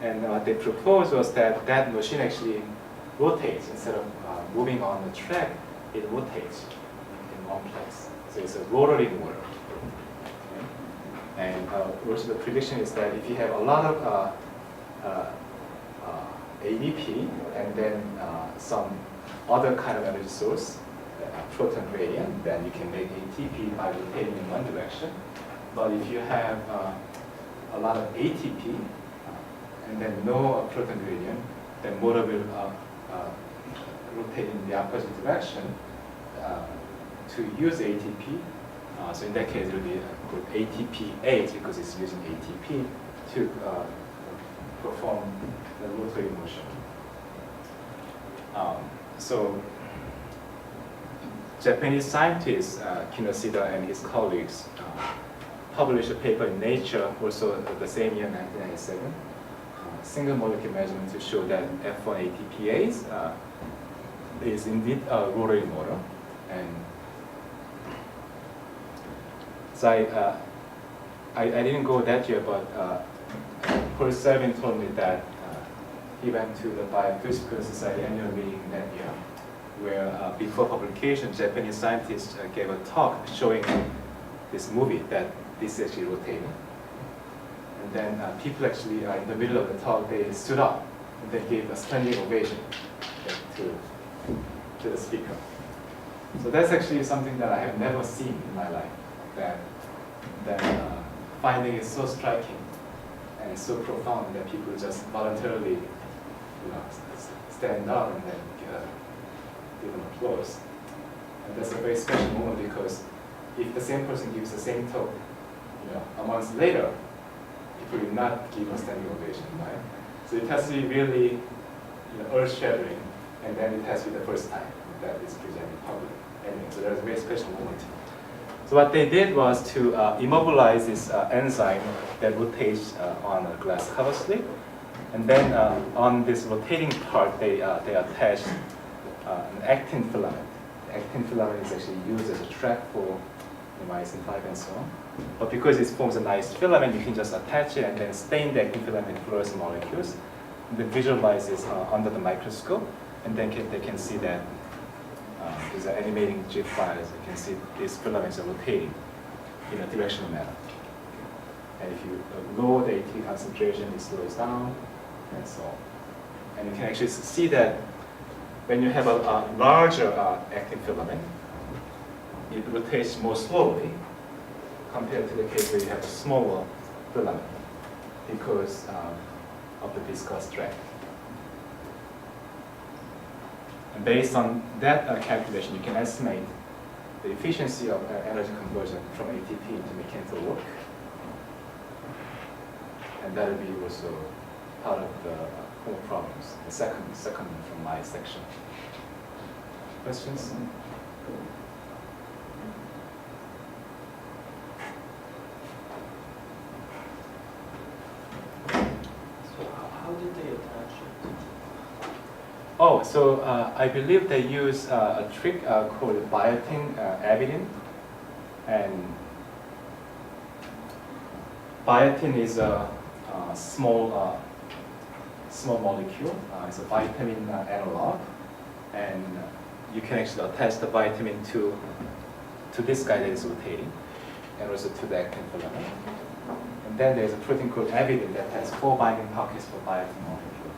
And what they proposed was that that machine actually rotates. Instead of moving on the track, it rotates in one place. So it's a rotary motor. Okay? And also the prediction is that if you have a lot of ADP and then some other kind of energy source, proton gradient, then you can make ATP by rotating in one direction. But if you have a lot of ATP and then no proton gradient, then motor will rotate in the opposite direction to use ATP. So in that case, it will be called ATP-8 because it's using ATP to perform the rotary motion. So Japanese scientist Kinoshita and his colleagues published a paper in Nature, also the same year, 1997, single molecule measurement to show that F1 ATPase is indeed a rotary motor. And so I didn't go that year, but Paul Selvin told me that he went to the Biophysical Society annual meeting that year, where before publication, Japanese scientists gave a talk showing this movie that this is actually rotating. And then people actually, in the middle of the talk, they stood up and they gave a standing ovation to the speaker. So that's actually something that I have never seen in my life. That finding is so striking and so profound that people just voluntarily, stand up and then give an applause. And that's a very special moment because if the same person gives the same talk, a month later, people will not give a standing ovation, right? So it has to be really, earth-shattering, and then it has to be the first time that it's presented publicly. Anyway, so there's a very special moment. So what they did was to immobilize this enzyme that rotates on a glass cover slip, and then on this rotating part, they attached an actin filament. The actin filament is actually used as a trap for myosin 5 and so on. But because it forms a nice filament, you can just attach it and then stain the actin filament with fluorescent molecules, and then visualize this under the microscope, and then they can see that these are animating GIF files. You can see these filaments are rotating in a directional manner. And if you lower the ATP concentration, it slows down, and so on. And you can actually see that when you have a larger actin filament, it rotates more slowly compared to the case where you have a smaller filament because of the viscous drag. And based on that calculation, you can estimate the efficiency of energy conversion from ATP into mechanical work. And that will be also part of the core problems, the second from my section. Questions? How did they attach it? Oh, so I believe they use a trick called biotin avidin. And biotin is a small molecule. It's a vitamin analog. And you can actually attach the vitamin to this guy that is rotating, and also to the actin filament. And then there's a protein called avidin that has 4 binding pockets for biotin molecule.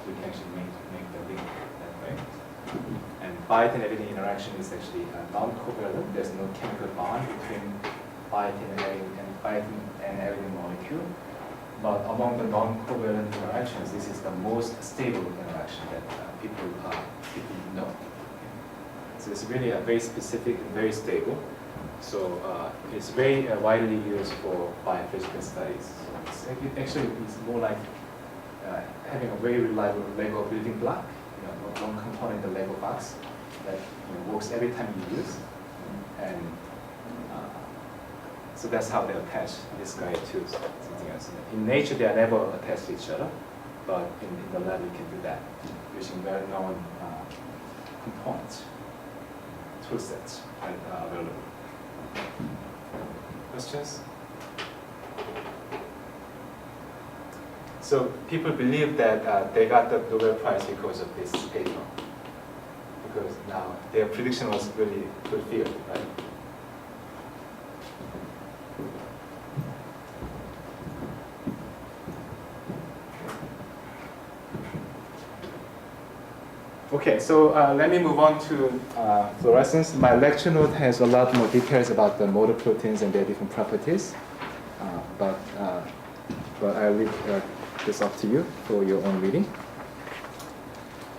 So you can actually make the link that way. And biotin-avidin interaction is actually non-covalent. There's no chemical bond between biotin and avidin molecule. But among the non-covalent interactions, this is the most stable interaction that people know. So it's really a very specific and very stable. So it's very widely used for biophysical studies. So actually, it's more like having a very reliable Lego building block, one component in the Lego box that works every time you use. And so that's how they attach this guy to something else. In nature, they are never attached to each other, but in the lab, you can do that using well-known components, tool sets that are available. Questions? So people believe that they got the Nobel Prize because of this paper, because now their prediction was really fulfilled, right? Okay, so let me move on to fluorescence. My lecture note has a lot more details about the motor proteins and their different properties, but I'll leave this up to you for your own reading.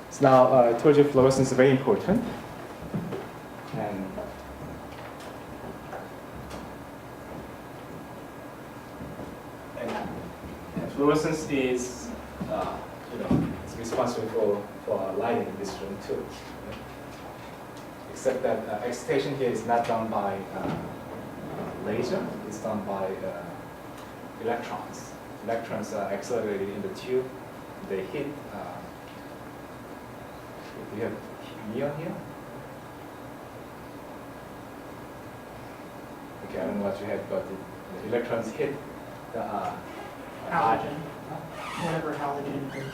So now I told you fluorescence is very important, and fluorescence is it's responsible for lighting in this room too. Right? Except that excitation here is not done by laser, it's done by electrons. Electrons are accelerated in the tube. They hit, do you have neon here? Okay, I don't know what you have, but the electrons hit the Halogen, whatever halogen is.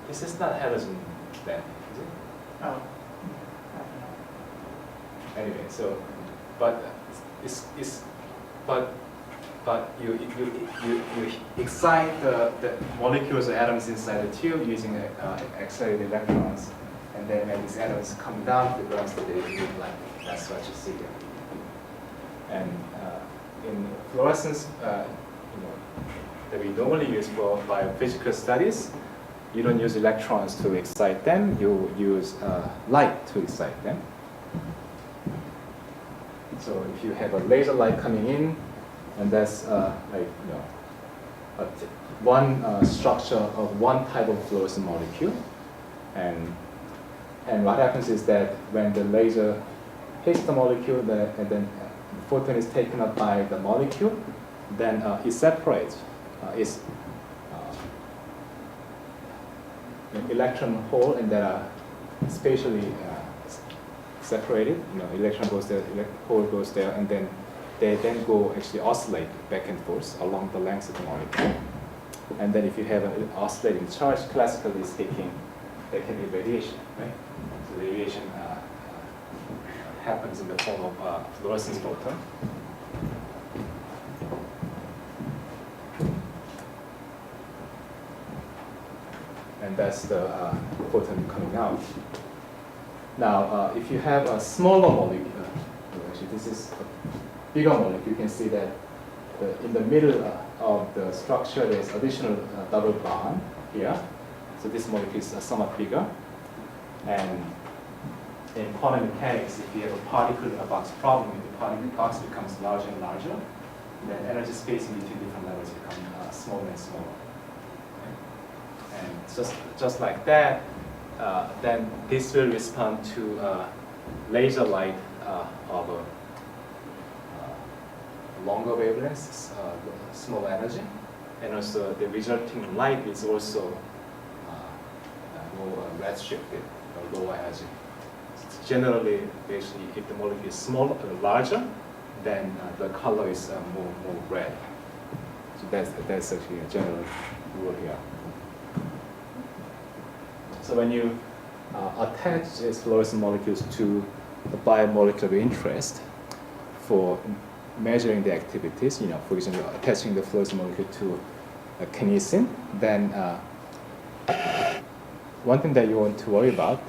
This is not halogen then, is it? Oh, Anyway, so, but you excite the molecules or atoms inside the tube using accelerated electrons, and then when these atoms come down to the ground state, they emit light. That's what you see here. And in fluorescence, that we normally use for biophysical studies, you don't use electrons to excite them. You use light to excite them. So if you have a laser light coming in, and that's one structure of one type of fluorescent molecule, and what happens is that when the laser hits the molecule, and then the photon is taken up by the molecule, then it separates. It's an electron hole, and that are spatially separated. Electron goes there, hole goes there, and then they then go actually oscillate back and forth along the length of the molecule. And then if you have an oscillating charge, classically speaking, there can be radiation, right? So radiation happens in the form of fluorescence photon. And that's the photon coming out. Now, if you have a smaller molecule, actually this is a bigger molecule, you can see that in the middle of the structure there's additional double bond here. So this molecule is somewhat bigger. And in quantum mechanics, if you have a particle in a box problem, if the particle box becomes larger and larger, then energy spacing between different levels becomes smaller and smaller. And just like that, then this will respond to laser light of a longer wavelengths, small energy, and also the resulting light is also more redshifted, or lower energy. Generally, basically, if the molecule is smaller, larger, then the color is more red. So that's actually a general rule here. So when you attach these fluorescent molecules to the biomolecular interest for measuring the activities, for example, attaching the fluorescent molecule to a kinesin, then one thing that you want to worry about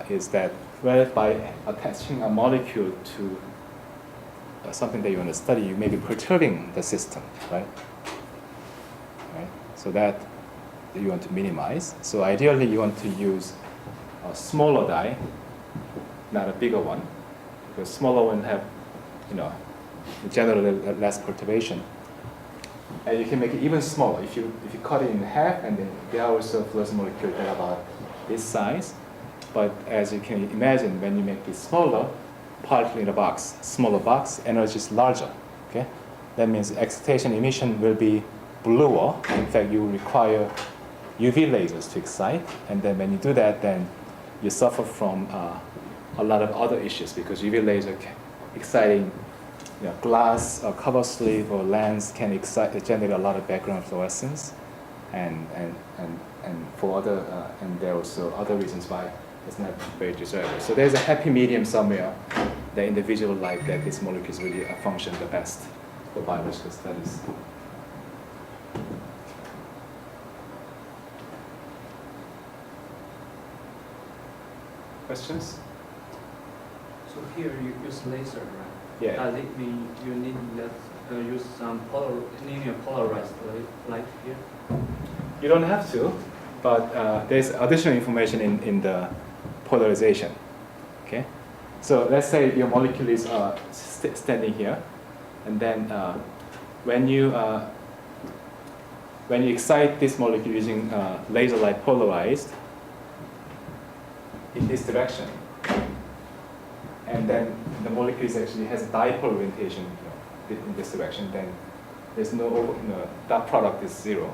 is that by attaching a molecule to something that you want to study, you may be perturbing the system, right? So that you want to minimize. So ideally, you want to use a smaller die, not a bigger one, because smaller one have, generally less perturbation. And you can make it even smaller. If you cut it in half, and then there are also fluorescent molecules that are about this size. But as you can imagine, when you make it smaller, particle in a box, smaller box, energy is larger. Okay, that means excitation emission will be bluer. In fact, you require UV lasers to excite, and then when you do that, then you suffer from a lot of other issues because UV laser exciting glass or cover slip or lens can generate a lot of background fluorescence, and for other and there are also other reasons why it's not very desirable. So there's a happy medium somewhere, the individual light that these molecules really function the best for biological studies. Questions? So here you use laser, right? Yeah. Does it mean you need to use some linear polarized light here? You don't have to, but there's additional information in the polarization. Okay, so let's say your molecule is standing here, and then when you excite this molecule using laser light polarized in this direction, and then the molecule actually has dipole orientation in this direction, then there's that product is zero.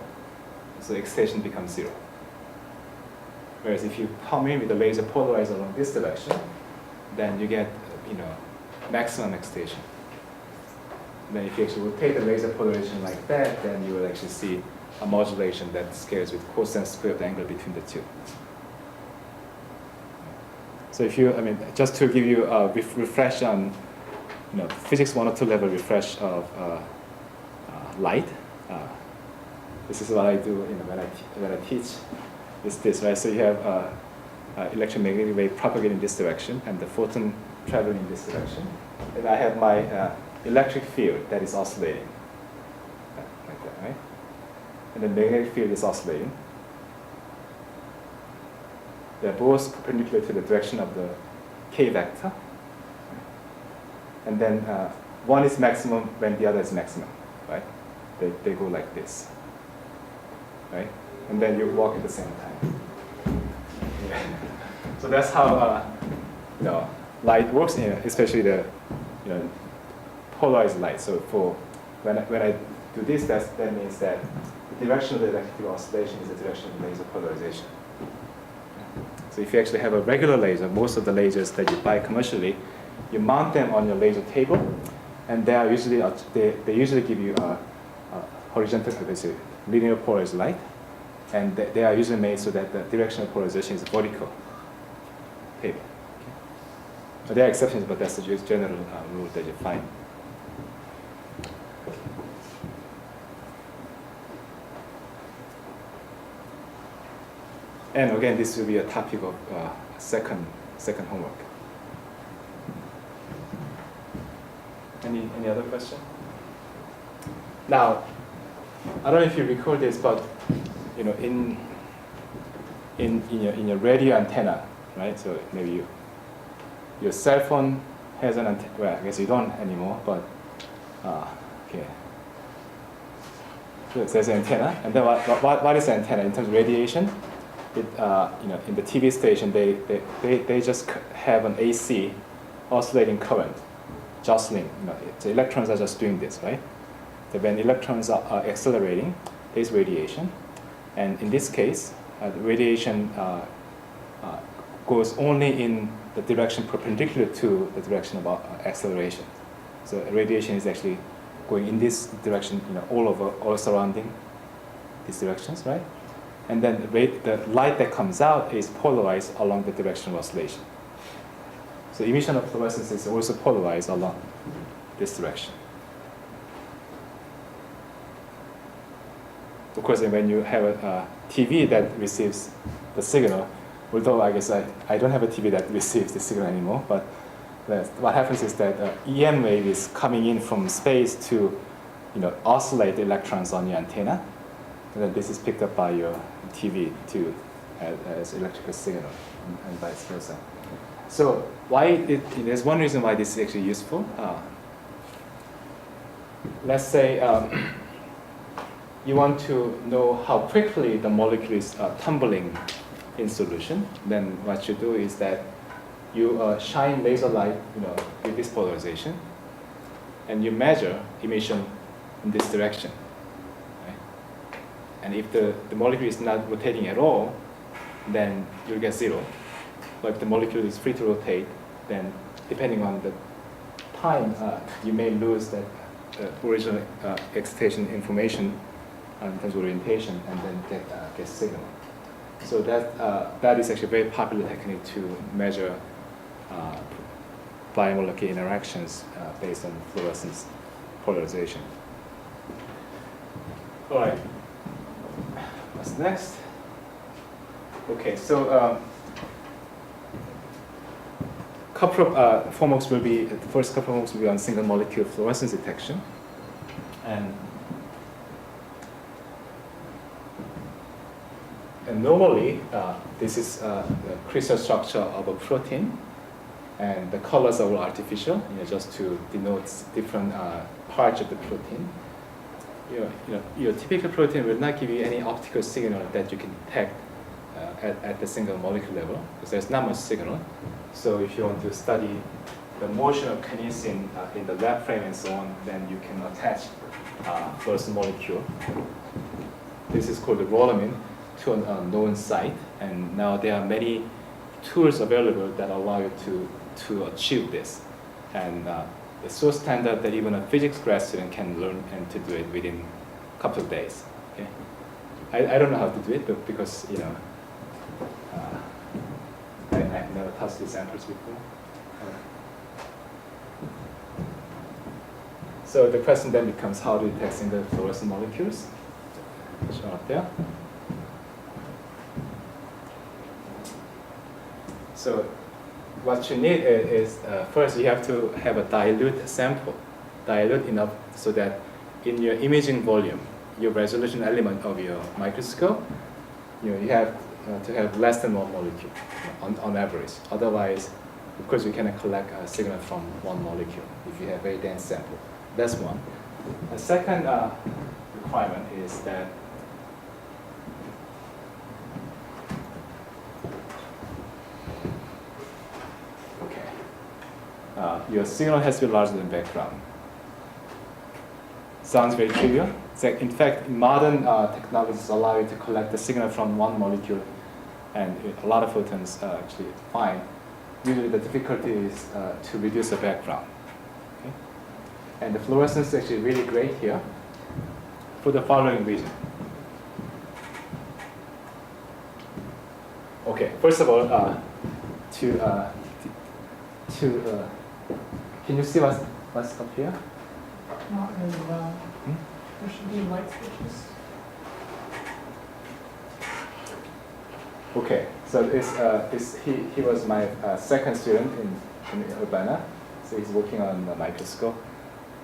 So excitation becomes zero. Whereas if you come in with the laser polarized along this direction, then you get maximum excitation. Then if you actually rotate the laser polarization like that, then you will actually see a modulation that scales with cosine square of the angle between the two. So if you, I mean, just to give you a refresh on, physics 102 level refresh of light. This is what I do, when I teach. Is this, right? So you have electromagnetic wave propagating in this direction, and the photon traveling in this direction. And I have my electric field that is oscillating, like that, right? And the magnetic field is oscillating. They're both perpendicular to the direction of the k vector. And then one is maximum when the other is maximum, right? They go like this, right? And then you walk at the same time. Yeah. So that's how light works here, especially the polarized light. So for when I do this, that means that the direction of the electric field oscillation is the direction of laser polarization. So if you actually have a regular laser, most of the lasers that you buy commercially, you mount them on your laser table, and they are usually they usually give you a horizontal, linear polarized light, and they are usually made so that the direction of polarization is vertical table. Okay. There are exceptions, but that's the general rule that you find. And again, this will be a topic of second homework. Any other question? Now, I don't know if you recall this, but in your radio antenna, right? So maybe your cell phone has an antenna. Well, I guess you don't anymore, but okay. So there's an antenna, and then what is antenna in terms of radiation? It, in the TV station, they just have an AC oscillating current, jostling. The electrons are just doing this, right? So when electrons are accelerating, there's radiation, and in this case, the radiation goes only in the direction perpendicular to the direction of acceleration. So radiation is actually going in this direction, all surrounding these directions, right? And then the light that comes out is polarized along the direction of oscillation. So emission of fluorescence is also polarized along this direction. Of course, when you have a TV that receives the signal, although I guess I don't have a TV that receives the signal anymore, but what happens is that EM wave is coming in from space to oscillate the electrons on your antenna. And then this is picked up by your TV as electrical signal, and vice versa. So there's one reason why this is actually useful. Let's say you want to know how quickly the molecule is tumbling in solution. Then what you do is that you shine laser light, with this polarization, and you measure emission in this direction. And if the molecule is not rotating at all, then you'll get zero. But if the molecule is free to rotate, then depending on the time, you may lose that original excitation information in terms of orientation, and then get signal. So that is actually a very popular technique to measure biomolecular interactions based on fluorescence polarization. All right. What's next? Okay, so couple of homeworks will be, the first couple of homeworks will be on single molecule fluorescence detection. And normally, this is the crystal structure of a protein, and the colors are all artificial, just to denote different parts of the protein. Your typical protein will not give you any optical signal that you can detect at the single molecule level, because there's not much signal. So if you want to study the motion of kinesin in the lab frame and so on, then you can attach first molecule. This is called the rholamine to a known site, and now there are many tools available that allow you to achieve this. And it's so standard that even a physics grad student can learn and to do it within a couple of days. Okay? I don't know how to do it, but because I've never custody samples before. So the question then becomes how to detect single fluorescent molecules, shown up there. So what you need is first you have to have a dilute sample, dilute enough so that in your imaging volume, your resolution element of your microscope, you have to have less than 1 molecule on average. Otherwise, of course, you cannot collect a signal from 1 molecule if you have a very dense sample. That's one. The second requirement is that your signal has to be larger than background. Sounds very trivial. In fact, modern technologies allow you to collect the signal from 1 molecule, and a lot of photons are actually fine. Usually the difficulty is to reduce the background. Okay? And the fluorescence is actually really great here for the following reason. Okay, first of all, can you see what's up here? Not really well. There should be light switches. Okay, so he was my second student in Urbana, so he's working on the microscope,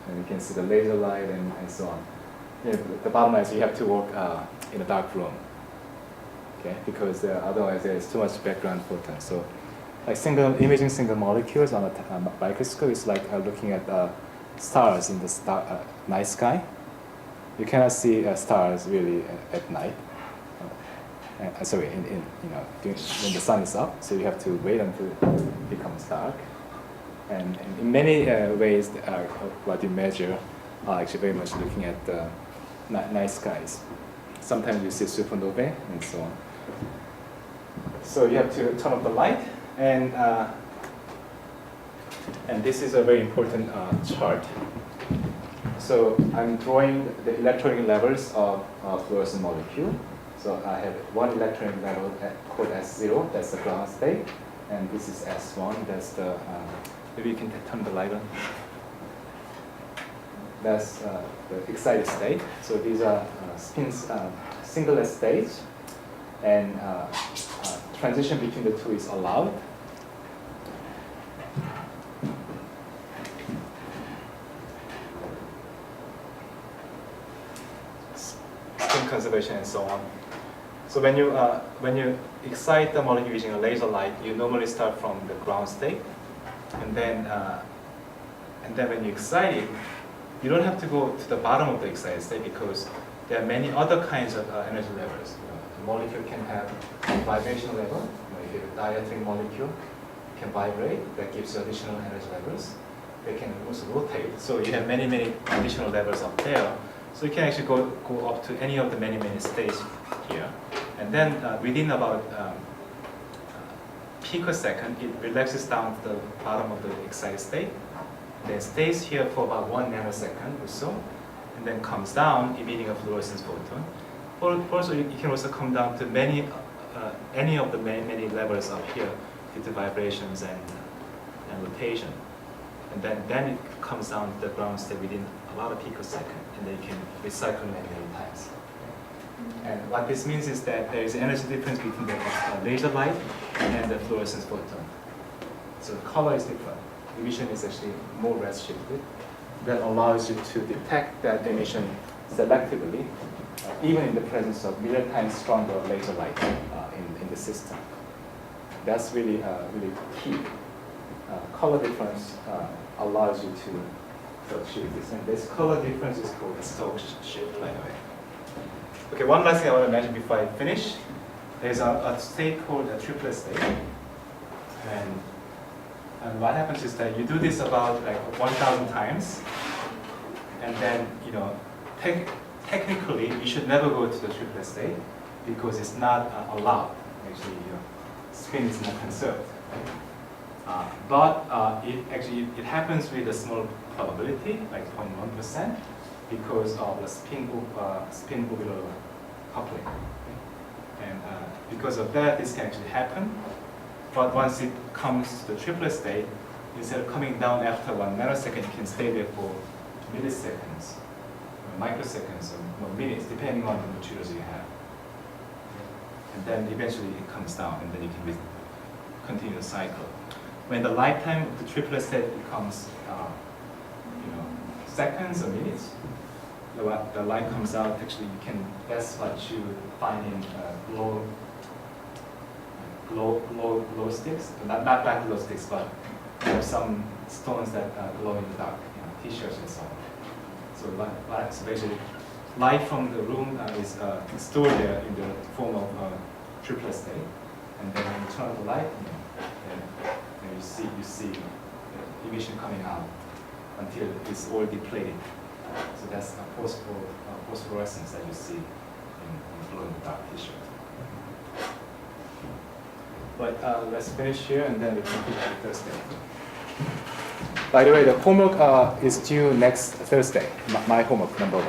and you can see the laser light and so on. The bottom line is you have to work in a dark room, okay, because otherwise there is too much background photon. So like imaging single molecules on a microscope is like looking at stars in the night sky. You cannot see stars really at night. Sorry, when the sun is up, so you have to wait until it becomes dark. And in many ways, what you measure are actually very much looking at the night skies. Sometimes you see supernovae and so on. So you have to turn off the light, and this is a very important chart. So I'm drawing the electronic levels of fluorescent molecule. So I have one electronic level called S0, that's the ground state, and this is S1, that's the, maybe you can turn the light on. That's the excited state. So these are singlet states, and transition between the two is allowed. Spin conservation and so on. So when you excite the molecule using a laser light, you normally start from the ground state, and then when you excite it, you don't have to go to the bottom of the excited state because there are many other kinds of energy levels. The molecule can have vibration level. If you have a dielectric molecule, it can vibrate. That gives you additional energy levels. They can also rotate. So you have many additional levels up there. So you can actually go up to any of the many states here. And then within about picosecond, it relaxes down to the bottom of the excited state. Then stays here for about 1 nanosecond or so, and then comes down, emitting a fluorescence photon. Also, it can also come down to any of the many levels up here due to vibrations and rotation. And then it comes down to the ground state within about a picosecond, and then you can recycle many times. And what this means is that there is an energy difference between the laser light and the fluorescence photon. So the color is different. Emission is actually more redshifted. That allows you to detect that emission selectively, even in the presence of million times stronger laser light in the system. That's really key. Color difference allows you to achieve this. And this color difference is called the Stokes shift, by the way. Okay, one last thing I want to mention before I finish. There's a state called a triplet state. And what happens is that you do this about like 1,000 times, and then technically you should never go to the triplet state because it's not allowed. Actually, spin is not conserved. Right? But it happens with a small probability, like 0.1%, because of the spin-orbital coupling. Okay? And because of that, this can actually happen. but once it comes to the triplet state, instead of coming down after 1 nanosecond, it can stay there for milliseconds, or microseconds, or minutes, depending on the materials you have. And then eventually it comes down, and then you can continue the cycle. When the lifetime of the triplet state becomes, seconds or minutes, the light comes out. Actually, that's what you find in glow sticks. Not black glow sticks, but some stones that glow in the dark, T-shirts and so on. So basically, light from the room is stored there in the form of triplet state, and then when you turn on the light, then you see the emission coming out until it's all depleted. So that's a phosphorescence that you see in glow in the dark T-shirt. But let's finish here, and then we can finish Thursday. By the way, the homework is due next Thursday. My homework, number 1.